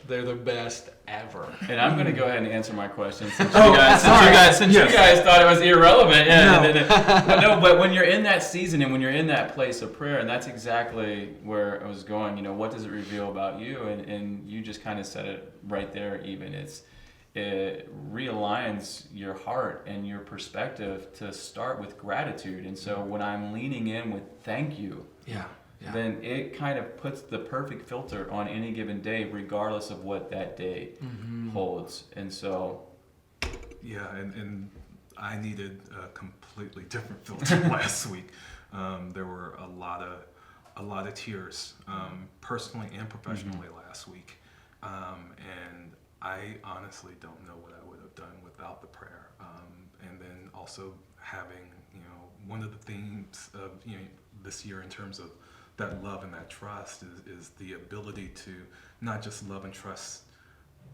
they're the best ever. And I'm going to go ahead and answer my question since you guys thought it was irrelevant. Yeah, but when you're in that season and when you're in that place of prayer, and that's exactly where I was going, you know, what does it reveal about you? And you just kind of said it right there. Even it realigns your heart and your perspective to start with gratitude. And so when I'm leaning in with thank you, then it kind of puts the perfect filter on any given day, regardless of what that day holds. And so, and I needed a completely different filter last week. There were a lot of tears, personally and professionally last week, and I honestly don't know what I would have done without the prayer. And then also having, one of the themes of this year in terms of that love and that trust is the ability to not just love and trust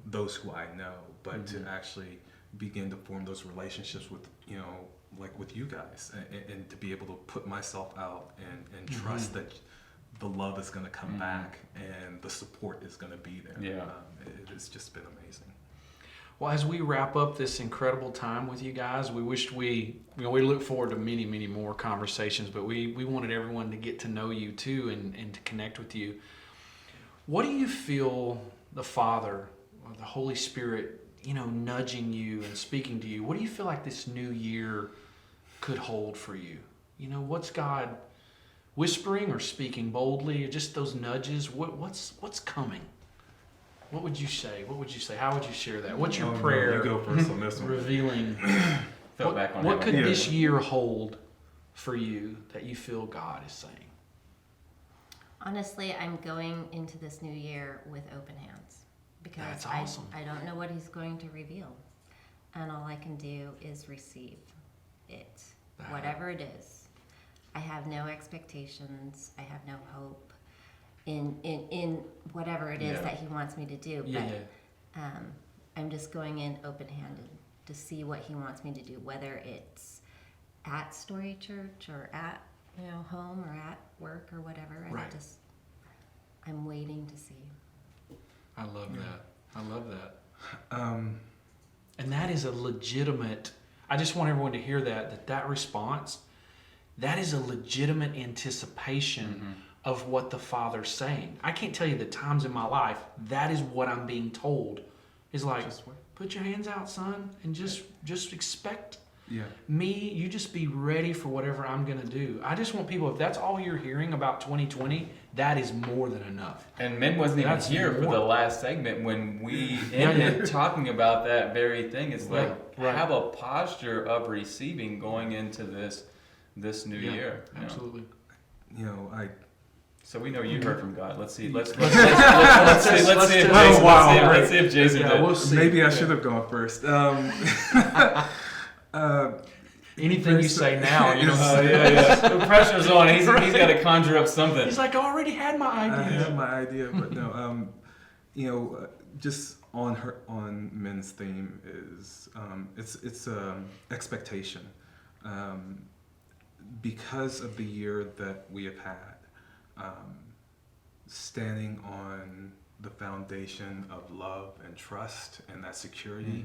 those who I know, but to actually begin to form those relationships with, like with you guys, and to be able to put myself out and trust that the love is going to come back and the support is going to be there. Yeah. It's just been amazing. Well, as we wrap up this incredible time with you guys, we wished we look forward to many, many more conversations, but we wanted everyone to get to know you too and to connect with you. What do you feel the Father or the Holy Spirit, nudging you and speaking to you? What do you feel like this new year could hold for you? What's God whispering or speaking boldly, or just those nudges? What's coming? What would you say? How would you share that? What's your prayer? You go first on this one. Revealing. What could this year hold for you that you feel God is saying? Honestly, I'm going into this new year with open hands because That's awesome. I don't know what He's going to reveal, and all I can do is receive it, whatever it is. I have no expectations. I have no hope in whatever it is that He wants me to do. But I'm just going in open-handed to see what He wants me to do, whether it's at Story Church or at home or at work or whatever. And I'm waiting to see. I love that. And that is a legitimate. I just want everyone to hear that response. That is a legitimate anticipation of what the Father's saying. I can't tell you the times in my life that is what I'm being told. Is like, put your hands out, son, and just expect me. You just be ready for whatever I'm going to do. I just want people, if that's all you're hearing about 2020, that is more than enough. And Men wasn't even here for the last segment when we ended talking about that very thing. It's have a posture of receiving going into this new year. Absolutely. So we know you heard from God. Let's see. Let's see if Jason did. We'll see. Maybe I should have gone first. Anything you say now, the pressure's on. He's got to conjure up something. He's like, I already had my idea. I had my idea, but no. Just on Men's theme is it's expectation. Because of the year that we have had, standing on the foundation of love and trust and that security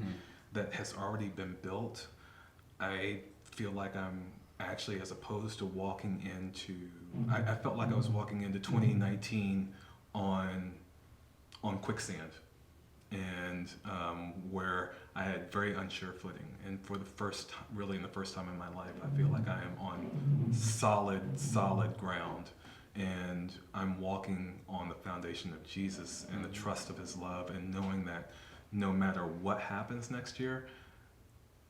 that has already been built, I feel like I'm actually, as opposed to walking into, I felt like I was walking into 2019 on quicksand. And where I had very unsure footing, and for the first time in my life, I feel like I am on solid ground, and I'm walking on the foundation of Jesus and the trust of His love, and knowing that no matter what happens next year,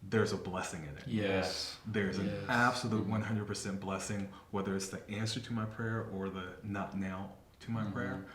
there's a blessing in it. Yes. There's an absolute 100% blessing, whether it's the answer to my prayer or the not now to my prayer,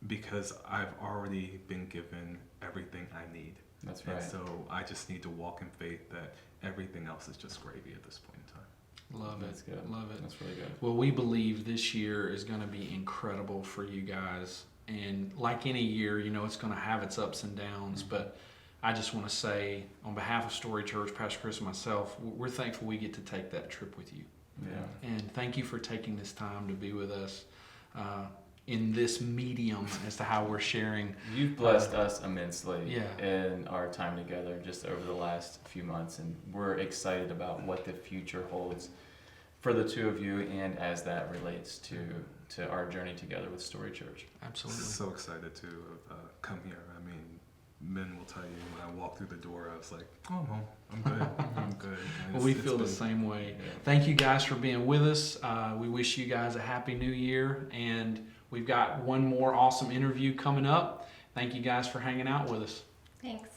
because I've already been given everything I need. That's right. And so I just need to walk in faith that everything else is just gravy at this point in time. Love it. That's good. Love it. That's really good. Well, we believe this year is going to be incredible for you guys. And like any year, you know, it's going to have its ups and downs. But I just want to say, on behalf of Story Church, Pastor Chris and myself, we're thankful we get to take that trip with you. Yeah. And thank you for taking this time to be with us in this medium as to how we're sharing. You've blessed us immensely Yeah. in our time together just over the last few months, and we're excited about what the future holds for the two of you and as that relates to our journey together with Story Church. Absolutely. So excited to come here. I mean, men will tell you when I walked through the door, I was like, oh, I'm home. I'm good. I'm good. And Well, we feel the same way. Thank you guys for being with us. We wish you guys a happy new year, and we've got one more awesome interview coming up. Thank you guys for hanging out with us. Thanks.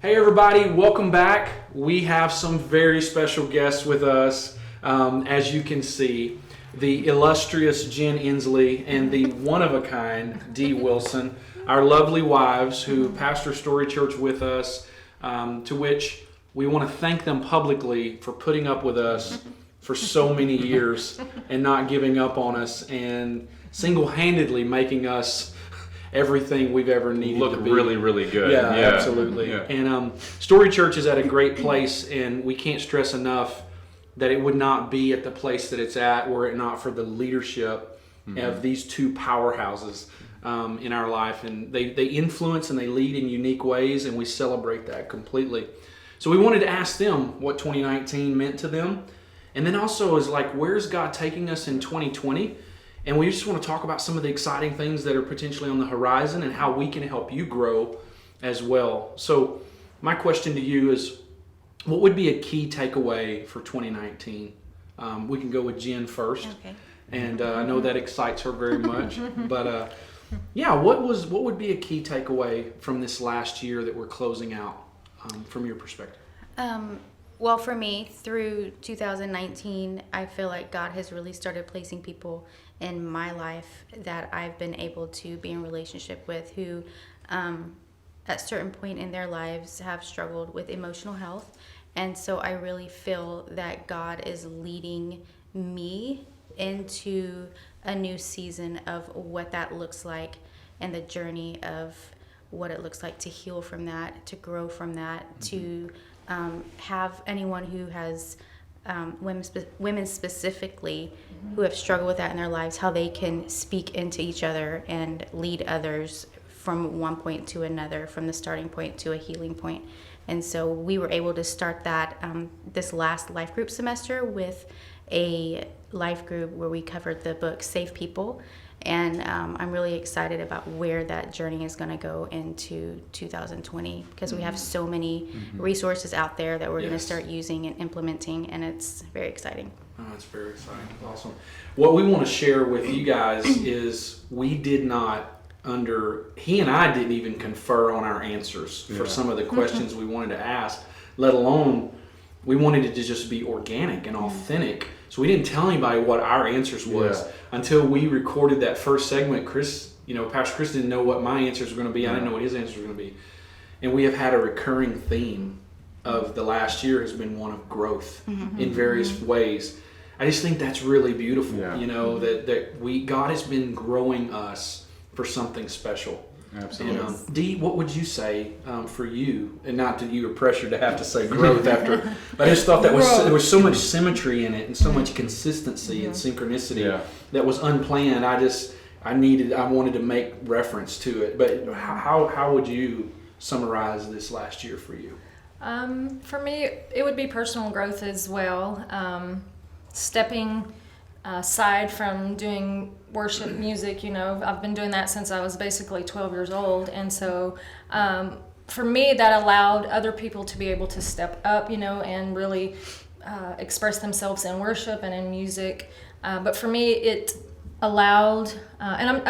Hey everybody, welcome back. We have some very special guests with us. As you can see, the illustrious Jen Inslee and the one-of-a-kind Dee Wilson, our lovely wives who pastor Story Church with us, to which we want to thank them publicly for putting up with us for so many years and not giving up on us and single-handedly making us everything we've ever needed to be. Look really, really good. Yeah, absolutely. Yeah. And Story Church is at a great place, and we can't stress enough that it would not be at the place that it's at were it not for the leadership of these two powerhouses in our life. And they influence and they lead in unique ways, and we celebrate that completely. So we wanted to ask them what 2019 meant to them. And then also is like, where's God taking us in 2020? And we just want to talk about some of the exciting things that are potentially on the horizon and how we can help you grow as well. So my question to you is, what would be a key takeaway for 2019? We can go with Jen first. Okay. And I know that excites her very much. But yeah, what would be a key takeaway from this last year that we're closing out from your perspective? Well, for me, through 2019, I feel like God has really started placing people in my life that I've been able to be in relationship with who, at certain point in their lives, have struggled with emotional health. And so I really feel that God is leading me into a new season of what that looks like and the journey of what it looks like to heal from that, to grow from that, to have anyone who has women specifically who have struggled with that in their lives, how they can speak into each other and lead others from one point to another, from the starting point to a healing point. And so we were able to start that this last life group semester with a life group where we covered the book Safe People. And I'm really excited about where that journey is going to go into 2020 because we have so many resources out there that we're going to start using and implementing, and it's very exciting. Oh, that's very exciting. Awesome. What we want to share with you guys is we did not he and I didn't even confer on our answers for some of the questions we wanted to ask, let alone we wanted it to just be organic and authentic. So we didn't tell anybody what our answers was until we recorded that first segment. Chris, Pastor Chris didn't know what my answers were going to be. I didn't know what his answers were going to be. And we have had a recurring theme of the last year has been one of growth in various ways. I just think that's really beautiful, that God has been growing us for something special. Absolutely. And, Dee, what would you say for you? And not that you were pressured to have to say growth after, but I just thought there was so much symmetry in it and so much consistency and synchronicity that was unplanned. I wanted to make reference to it. But how would you summarize this last year for you? For me, it would be personal growth as well. Stepping aside from doing worship music, I've been doing that since I was basically 12 years old. And so for me, that allowed other people to be able to step up, and really express themselves in worship and in music. But for me, it allowed, and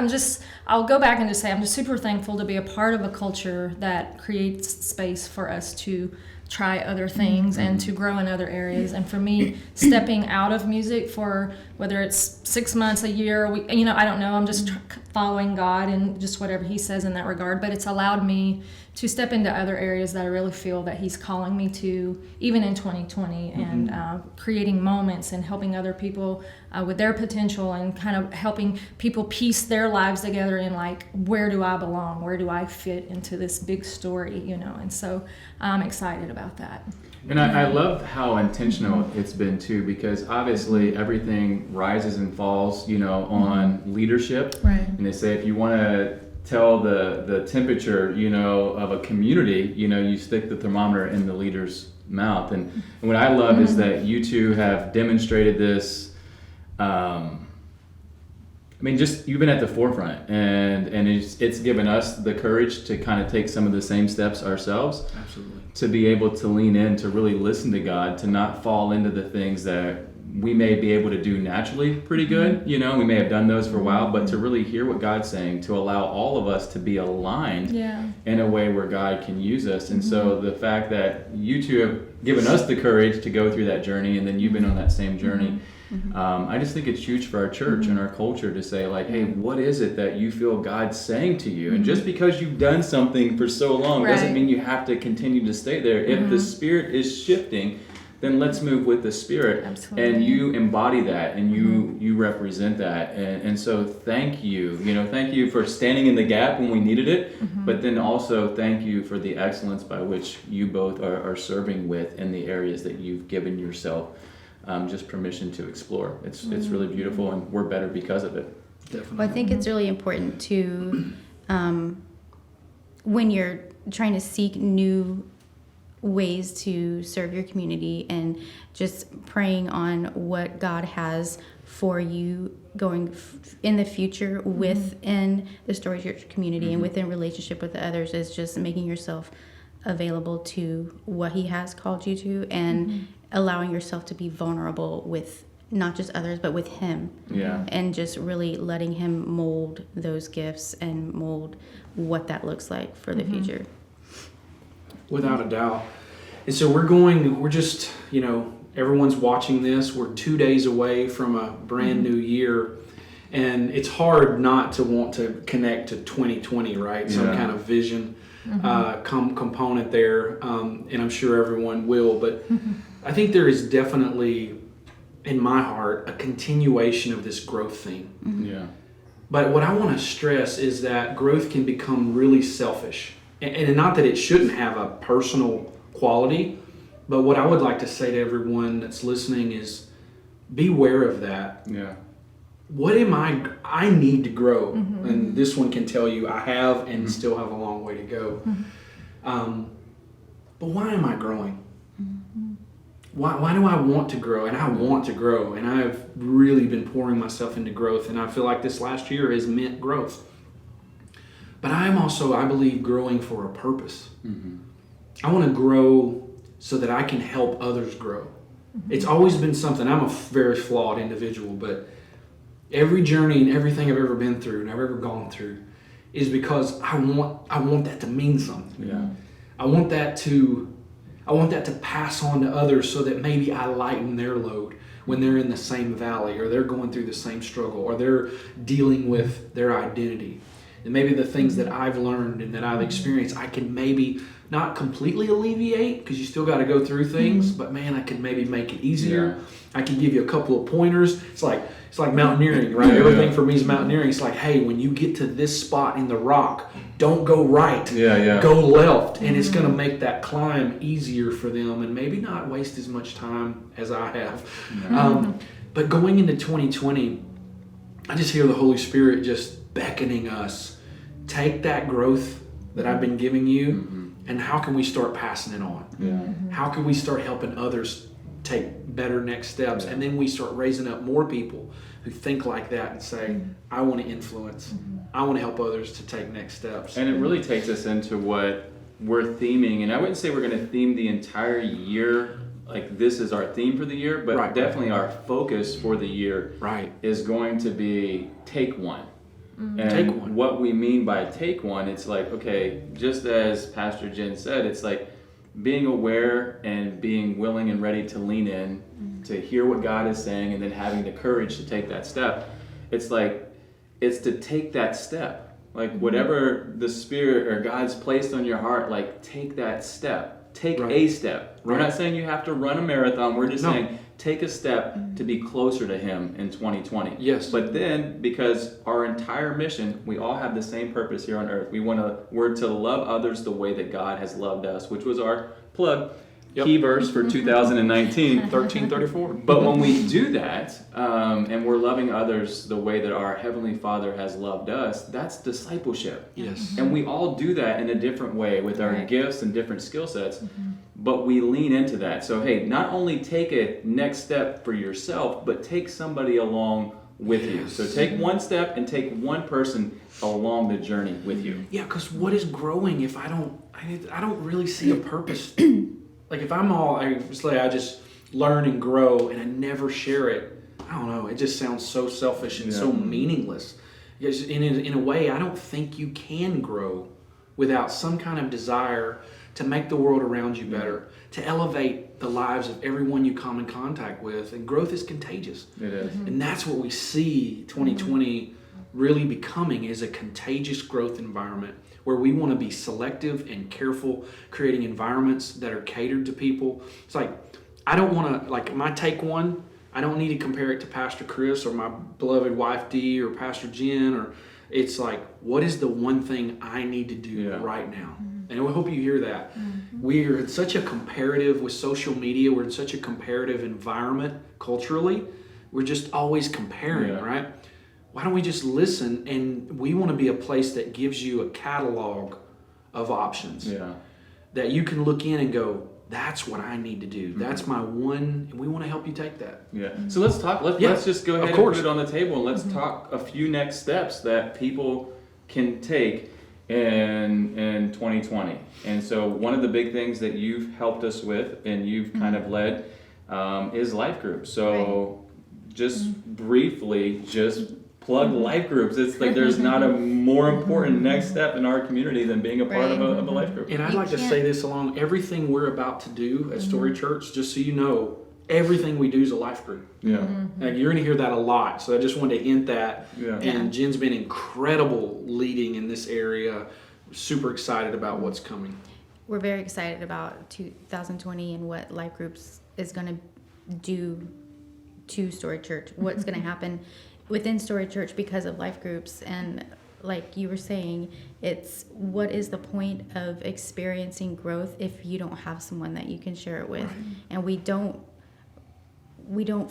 I'll go back and just say I'm just super thankful to be a part of a culture that creates space for us to try other things and to grow in other areas. And for me, stepping out of music for whether it's 6 months, a year, I don't know, I'm just following God and just whatever he says in that regard. But it's allowed me to step into other areas that I really feel that he's calling me to, even in 2020, and creating moments and helping other people with their potential, and kind of helping people piece their lives together in like, where do I belong? Where do I fit into this big story, And so I'm excited about that. And I love how intentional it's been too, because obviously everything rises and falls, on leadership. Right. And they say if you want to tell the temperature, of a community, you stick the thermometer in the leader's mouth. And what I love is that you two have demonstrated this. Just you've been at the forefront, and it's given us the courage to kind of take some of the same steps ourselves. Absolutely. To be able to lean in, to really listen to God, to not fall into the things that we may be able to do naturally pretty good. We may have done those for a while, but to really hear what God's saying, to allow all of us to be aligned in a way where God can use us. And so the fact that you two have given us the courage to go through that journey, and then you've been on that same journey, I just think it's huge for our church and our culture to say, like, hey, what is it that you feel God's saying to you? And just because you've done something for so long doesn't mean you have to continue to stay there. If the Spirit is shifting, then let's move with the Spirit. Absolutely. And you embody that, and you represent that. And so thank you. Thank you for standing in the gap when we needed it, but then also thank you for the excellence by which you both are serving with in the areas that you've given yourself just permission to explore. It's really beautiful, and we're better because of it. Definitely. Well, I think it's really important to, when you're trying to seek new ways to serve your community, and just praying on what God has for you going in the future within the Story Church community and within relationship with others, is just making yourself available to what he has called you to, and allowing yourself to be vulnerable with not just others, but with him. Yeah. And just really letting him mold those gifts and mold what that looks like for the future. Without a doubt. And so we're just, everyone's watching this. We're 2 days away from a brand new year. And it's hard not to want to connect to 2020, right? Some kind of vision component there. And I'm sure everyone will. But I think there is definitely, in my heart, a continuation of this growth theme. Yeah. But what I want to stress is that growth can become really selfish. And not that it shouldn't have a personal quality, but what I would like to say to everyone that's listening is beware of that. Yeah. What am I need to grow. And this one can tell you I have and still have a long way to go. But why am I growing? Why do I want to grow? And I want to grow. And I've really been pouring myself into growth. And I feel like this last year has meant growth. But I am also, I believe, growing for a purpose. I want to grow so that I can help others grow. It's always been something, I'm a very flawed individual, but every journey and everything I've ever been through and I've ever gone through is because I want that to mean something. Yeah. I want that to pass on to others so that maybe I lighten their load when they're in the same valley, or they're going through the same struggle, or they're dealing with their identity. And maybe the things that I've learned and that I've experienced, I can maybe not completely alleviate, because you still got to go through things, but man, I can maybe make it easier. I can give you a couple of pointers. It's like mountaineering, right? Everything for me is mountaineering. It's like, hey, when you get to this spot in the rock, don't go right. Go left. And it's going to make that climb easier for them, and maybe not waste as much time as I have. But going into 2020, I just hear the Holy Spirit just beckoning us. Take that growth that I've been giving you, and how can we start passing it on? How can we start helping others take better next steps? And then we start raising up more people who think like that and say, I want to influence. I want to help others to take next steps. And it really takes us into what we're theming. And I wouldn't say we're going to theme the entire year like this is our theme for the year, but Right. definitely our focus for the year Right. is going to be take one. And Take one. what we mean by take one, it's like, okay, just as Pastor Jen said, it's like being aware and being willing and ready to lean in to hear what God is saying, and then having the courage to take that step. It's like, it's to take that step. Like whatever the Spirit or God's placed on your heart, like take that step. Take Right. a step. We're Right. not saying you have to run a marathon. We're just No. saying take a step to be closer to Him in 2020. Yes. But then, because our entire mission, we all have the same purpose here on earth. We're to love others the way that God has loved us, which was our plug. Yep. Key verse for 2019. 1334. But when we do that, and we're loving others the way that our Heavenly Father has loved us, that's discipleship. Yes. And we all do that in a different way with our Right. gifts and different skill sets. But we lean into that. So, hey, not only take a next step for yourself, but take somebody along with you. So take one step and take one person along the journey with you. Yeah, because what is growing if I don't really see a purpose? Like if I just learn and grow and I never share it, I don't know. It just sounds so selfish and so meaningless. Because in a way, I don't think you can grow without some kind of desire to make the world around you better, to elevate the lives of everyone you come in contact with. And growth is contagious. It is. And that's what we see 2020 really becoming, is a contagious growth environment where we want to be selective and careful, creating environments that are catered to people. It's like, I don't want to, like my take one, I don't need to compare it to Pastor Chris or my beloved wife Dee or Pastor Jen, or it's like, what is the one thing I need to do right now? And I hope you hear that. We are in such a comparative, with social media, we're in such a comparative environment culturally. We're just always comparing, right? Why don't we just listen? And we want to be a place that gives you a catalog of options that you can look in and go, that's what I need to do. That's my one, and we want to help you take that. So let's talk. Let's just go ahead and put it on the table, and let's talk a few next steps that people can take in 2020. And so one of the big things that you've helped us with and you've kind of led is life groups. So just briefly, just plug life groups. It's like there's not a more important next step in our community than being a part of a life group. And I'd You like to can't- say this along, everything we're about to do at Story Church, just so you know, everything we do is a life group. Like you're going to hear that a lot. So I just wanted to hint that. And Jen's been incredible leading in this area. Super excited about what's coming. We're very excited about 2020 and what life groups is going to do to Story Church. What's going to happen within Story Church because of life groups. And like you were saying, it's what is the point of experiencing growth if you don't have someone that you can share it with? And we don't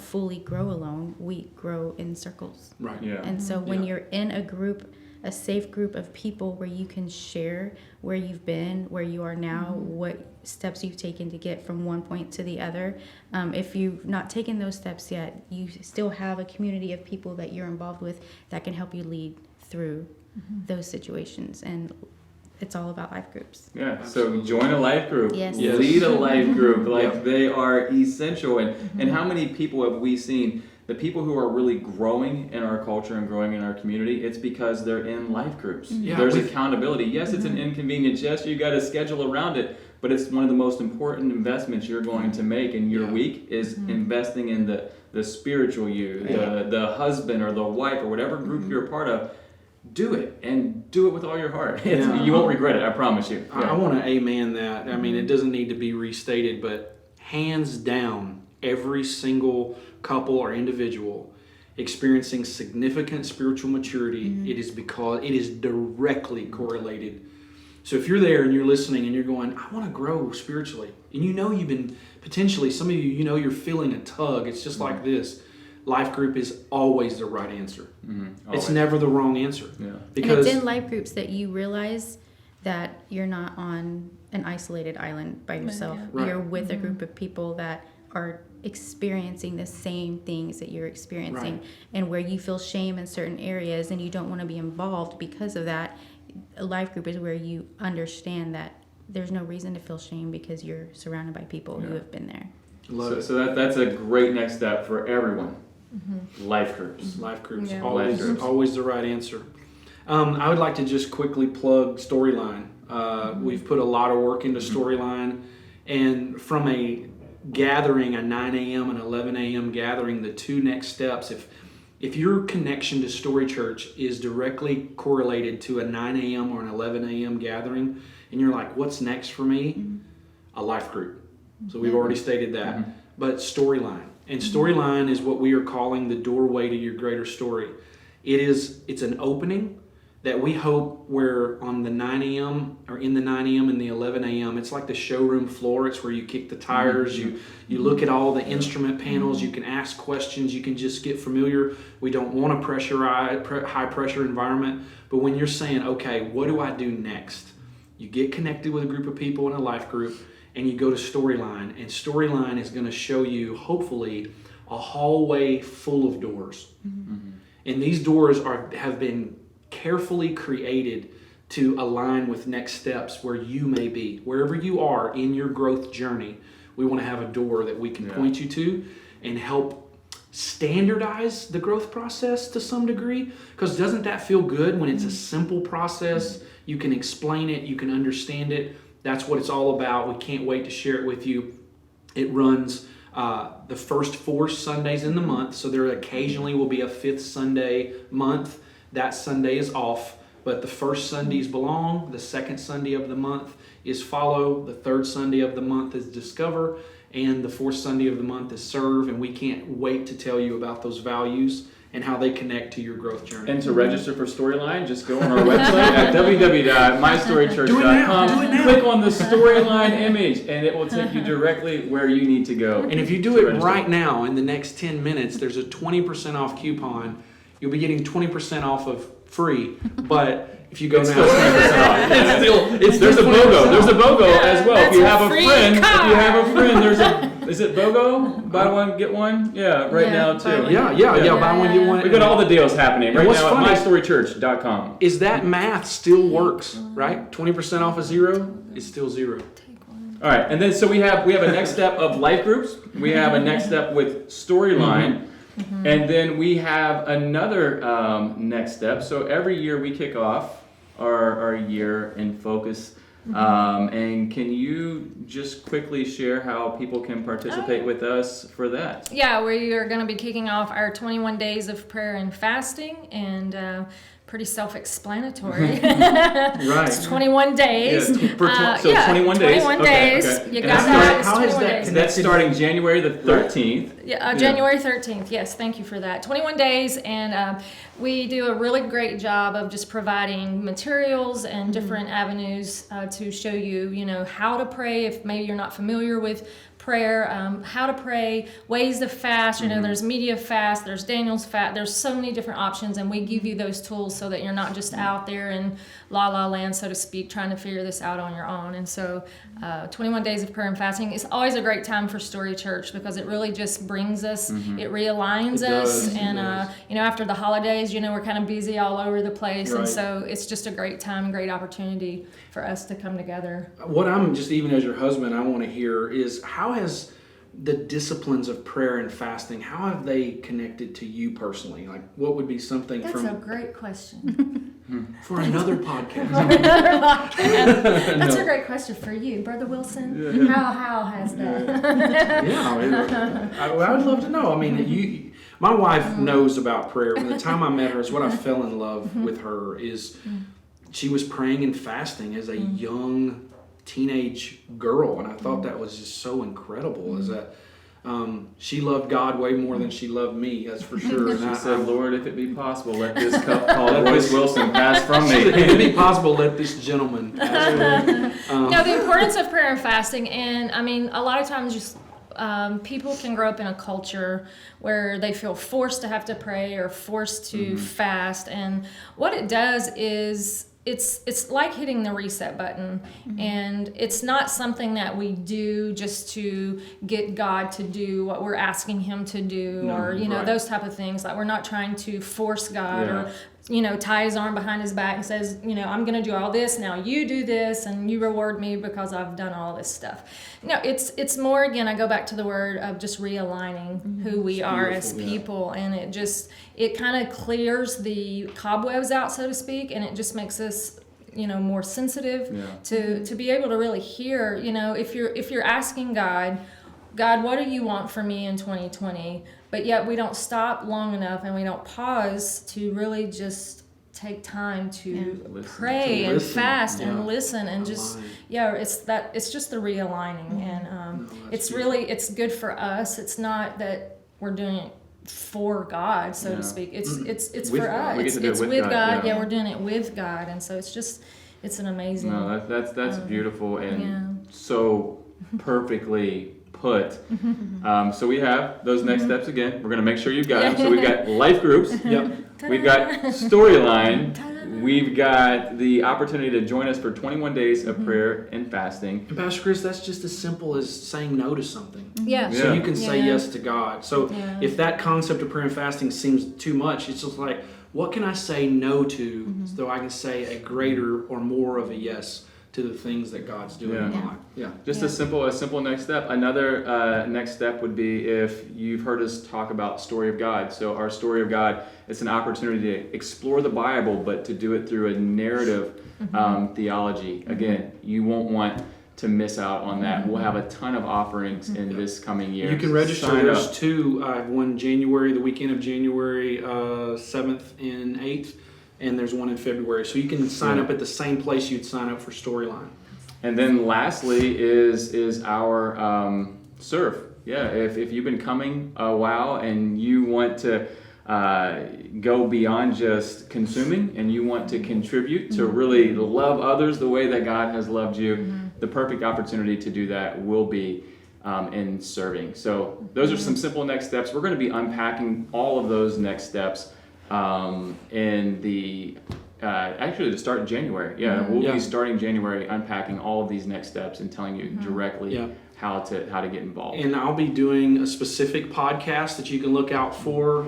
fully grow alone. We grow in circles. Right. And so when you're in a group, a safe group of people where you can share where you've been, where you are now, what steps you've taken to get from one point to the other. If you've not taken those steps yet, you still have a community of people that you're involved with that can help you lead through those situations. And it's all about life groups. So join a life group. Yes. Lead a life group. Like they are essential. And how many people have we seen? The people who are really growing in our culture and growing in our community, it's because they're in life groups. There's accountability. Yes, it's an inconvenience. Yes, you got to schedule around it, but it's one of the most important investments you're going to make in your week is investing in the spiritual you, the husband or the wife or whatever group you're a part of. Do it, and do it with all your heart. You won't regret it, I promise you. I want to amen that. I mean, it doesn't need to be restated, but hands down, every single couple or individual experiencing significant spiritual maturity, it is because it is directly correlated. So if you're there and you're listening and you're going, I want to grow spiritually, and you know you've been potentially, some of you, you know you're feeling a tug, it's just like this. Life group is always the right answer. It's never the wrong answer. Because and it's in life groups that you realize that you're not on an isolated island by yourself. Right. You're with a group of people that are experiencing the same things that you're experiencing, and where you feel shame in certain areas and you don't want to be involved because of that. A life group is where you understand that there's no reason to feel shame because you're surrounded by people who have been there. So that's a great next step for everyone. Life groups. Life groups, Yeah. always, Life groups. always the right answer. I would like to just quickly plug Storyline. We've put a lot of work into Storyline, and from a gathering, a 9 a.m. and 11 a.m. gathering, the two next steps, if your connection to Story Church is directly correlated to a 9 a.m. or an 11 a.m. gathering, and you're like, what's next for me? A life group. So we've already stated that. But Storyline. And Storyline is what we are calling the doorway to your greater story. It's an opening that we hope where on the 9 a.m. or in the 9 a.m. and the 11 a.m. it's like the showroom floor. It's where you kick the tires, you look at all the instrument panels, you can ask questions, you can just get familiar. We don't want a high pressure environment, but when you're saying, okay, what do I do next? You get connected with a group of people in a life group, and you go to Storyline, and Storyline is going to show you, hopefully, a hallway full of doors. And these doors have been carefully created to align with next steps where you may be. Wherever you are in your growth journey, we want to have a door that we can point you to and help standardize the growth process to some degree. Because doesn't that feel good when it's a simple process? You can explain it, you can understand it. That's what it's all about. We can't wait to share it with you. It runs the first 4 Sundays in the month, so there occasionally will be a 5th Sunday month. That Sunday is off, but the first Sundays belong. The second Sunday of the month is follow. The third Sunday of the month is discover, and the fourth Sunday of the month is serve. And we can't wait to tell you about those values and how they connect to your growth journey. And to register for Storyline, just go on our website at www.mystorychurch.com. Click on the Storyline image, and it will take you directly where you need to go. And if you do it right now, in the next 10 minutes, there's a 20% off coupon. You'll be getting 20% off of free, but if you go It's now, still 20% off. There's a still BOGO. 20% There's a off. BOGO as well. If that's you a have a free friend, car. there's a. Is it BOGO? Buy one get one. Yeah, right Yeah, now buy too. one. Yeah, buy one, get one. We got all the deals happening right what's now funny- at mystorychurch.com. Is that math still works, right? 20% off of 0 is still 0. All right, and then so we have a next step of life groups. We have a next step with Storyline, and then we have another next step. So every year we kick off our year in focus. And can you just quickly share how people can participate with us for that? Yeah, we are going to be kicking off our 21 days of prayer and fasting, and pretty self-explanatory. Right. It's 21 days. Yeah, so 21 days. 21 Okay, days. okay. You And got that's that. It's how is 21 that days. And that's starting January the 13th. Yeah, January 13th. Yes, thank you for that. 21 days, and we do a really great job of just providing materials and different avenues to show you, how to pray if maybe you're not familiar with prayer, how to pray, ways to fast. There's media fast, there's Daniel's fast. There's so many different options, and we give you those tools so that you're not just out there in la la land, so to speak, trying to figure this out on your own. And so 21 days of prayer and fasting is always a great time for Story Church because it really just brings us, it realigns It us. does, it And, does. after the holidays, we're kind of busy all over the place. Right. And so it's just a great time, great opportunity for us to come together. What I'm just, even as your husband, I want to hear is how has the disciplines of prayer and fasting, how have they connected to you personally? Like, what would be something That's a great question. for another podcast? That's a great question for you, Brother Wilson. How has that? I would love to know. I mean, my wife knows about prayer. From the time I met her, is what I fell in love with her is she was praying and fasting as a young teenage girl, and I thought that was just so incredible. Is that she loved God way more than she loved me, that's for sure. And She said, Lord, if it be possible, let this cup called Royce Wilson pass from me. if it be possible, let this gentleman pass away. No, the importance of prayer and fasting, and I mean, a lot of times just people can grow up in a culture where they feel forced to have to pray or forced to fast, and what it does is it's like hitting the reset button, and it's not something that we do just to get God to do what we're asking him to do, or right. those type of things. Like, we're not trying to force God or tie his arm behind his back and says, I'm going to do all this. Now you do this and you reward me because I've done all this stuff. No, it's more, again, I go back to the word of just realigning who we are as people. And it kind of clears the cobwebs out, so to speak. And it just makes us, more sensitive to be able to really hear, if you're asking God, what do you want for me in 2020? But yet we don't stop long enough and we don't pause to really just take time to pray and fast and listen and it's just the realigning. And it's good for us. It's not that we're doing it for God, so to speak. It's for us. It's with God. Yeah, we're doing it with God. And so it's an amazing. No, that's beautiful and so perfectly put. So we have those next steps again. We're going to make sure you've got them. So we've got life groups. We've got storyline. We've got the opportunity to join us for 21 days of prayer and fasting. And Pastor Chris, that's just as simple as saying no to something. So you can say yes to God. So if that concept of prayer and fasting seems too much, it's just like, what can I say no to so I can say a greater or more of a yes to the things that God's doing in my life? Just a simple next step. Another next step would be if you've heard us talk about Story of God. So our Story of God, it's an opportunity to explore the Bible, but to do it through a narrative theology. Again, you won't want to miss out on that. We'll have a ton of offerings in this coming year. You can register. There's two. I have one January, the weekend of January 7th and 8th. And there's one in February. So you can sign up at the same place you'd sign up for Storyline. And then lastly is our serve. If you've been coming a while and you want to go beyond just consuming and you want to contribute to really love others the way that God has loved you, the perfect opportunity to do that will be in serving. So those are some simple next steps. We're going to be unpacking all of those next steps in the actually to start in January. We'll be starting January unpacking all of these next steps and telling you directly how to get involved. And I'll be doing a specific podcast that you can look out for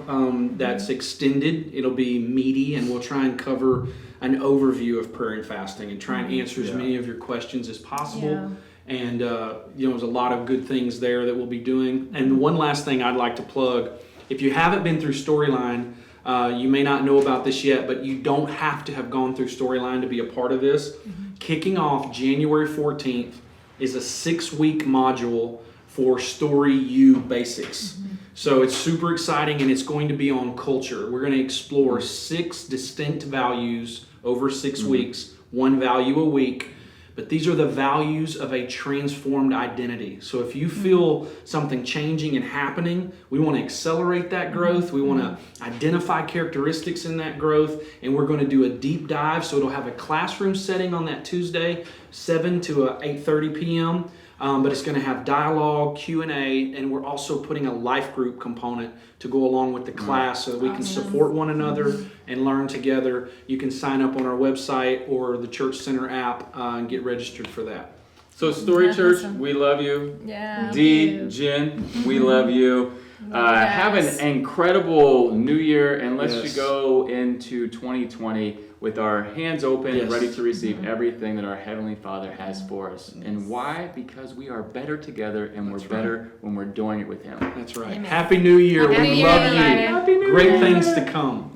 that's extended. It'll be meaty, and we'll try and cover an overview of prayer and fasting and try and answer as many of your questions as possible. And there's a lot of good things there that we'll be doing. And one last thing I'd like to plug: if you haven't been through Storyline, you may not know about this yet, but you don't have to have gone through Storyline to be a part of this. Kicking off January 14th is a 6-week module for Story U Basics. So it's super exciting, and it's going to be on culture. We're going to explore 6 distinct values over 6 weeks, 1 value a week. But these are the values of a transformed identity. So if you feel something changing and happening, we want to accelerate that growth. We want to identify characteristics in that growth. And we're going to do a deep dive. So it'll have a classroom setting on that Tuesday, 7 to 8:30 p.m. But it's going to have dialogue, Q&A, and we're also putting a life group component to go along with the class so that we can support one another and learn together. You can sign up on our website or the Church Center app and get registered for that. So Story Church, we love you. Dee, Jen, we love you. Have an incredible new year, and let's go into 2020 with our hands open, ready to receive everything that our Heavenly Father has for us. And why? Because we are better together, and we're better when we're doing it with Him. That's right. Amen. Happy New Year. Happy We New Year, love everybody. you. Great things to come.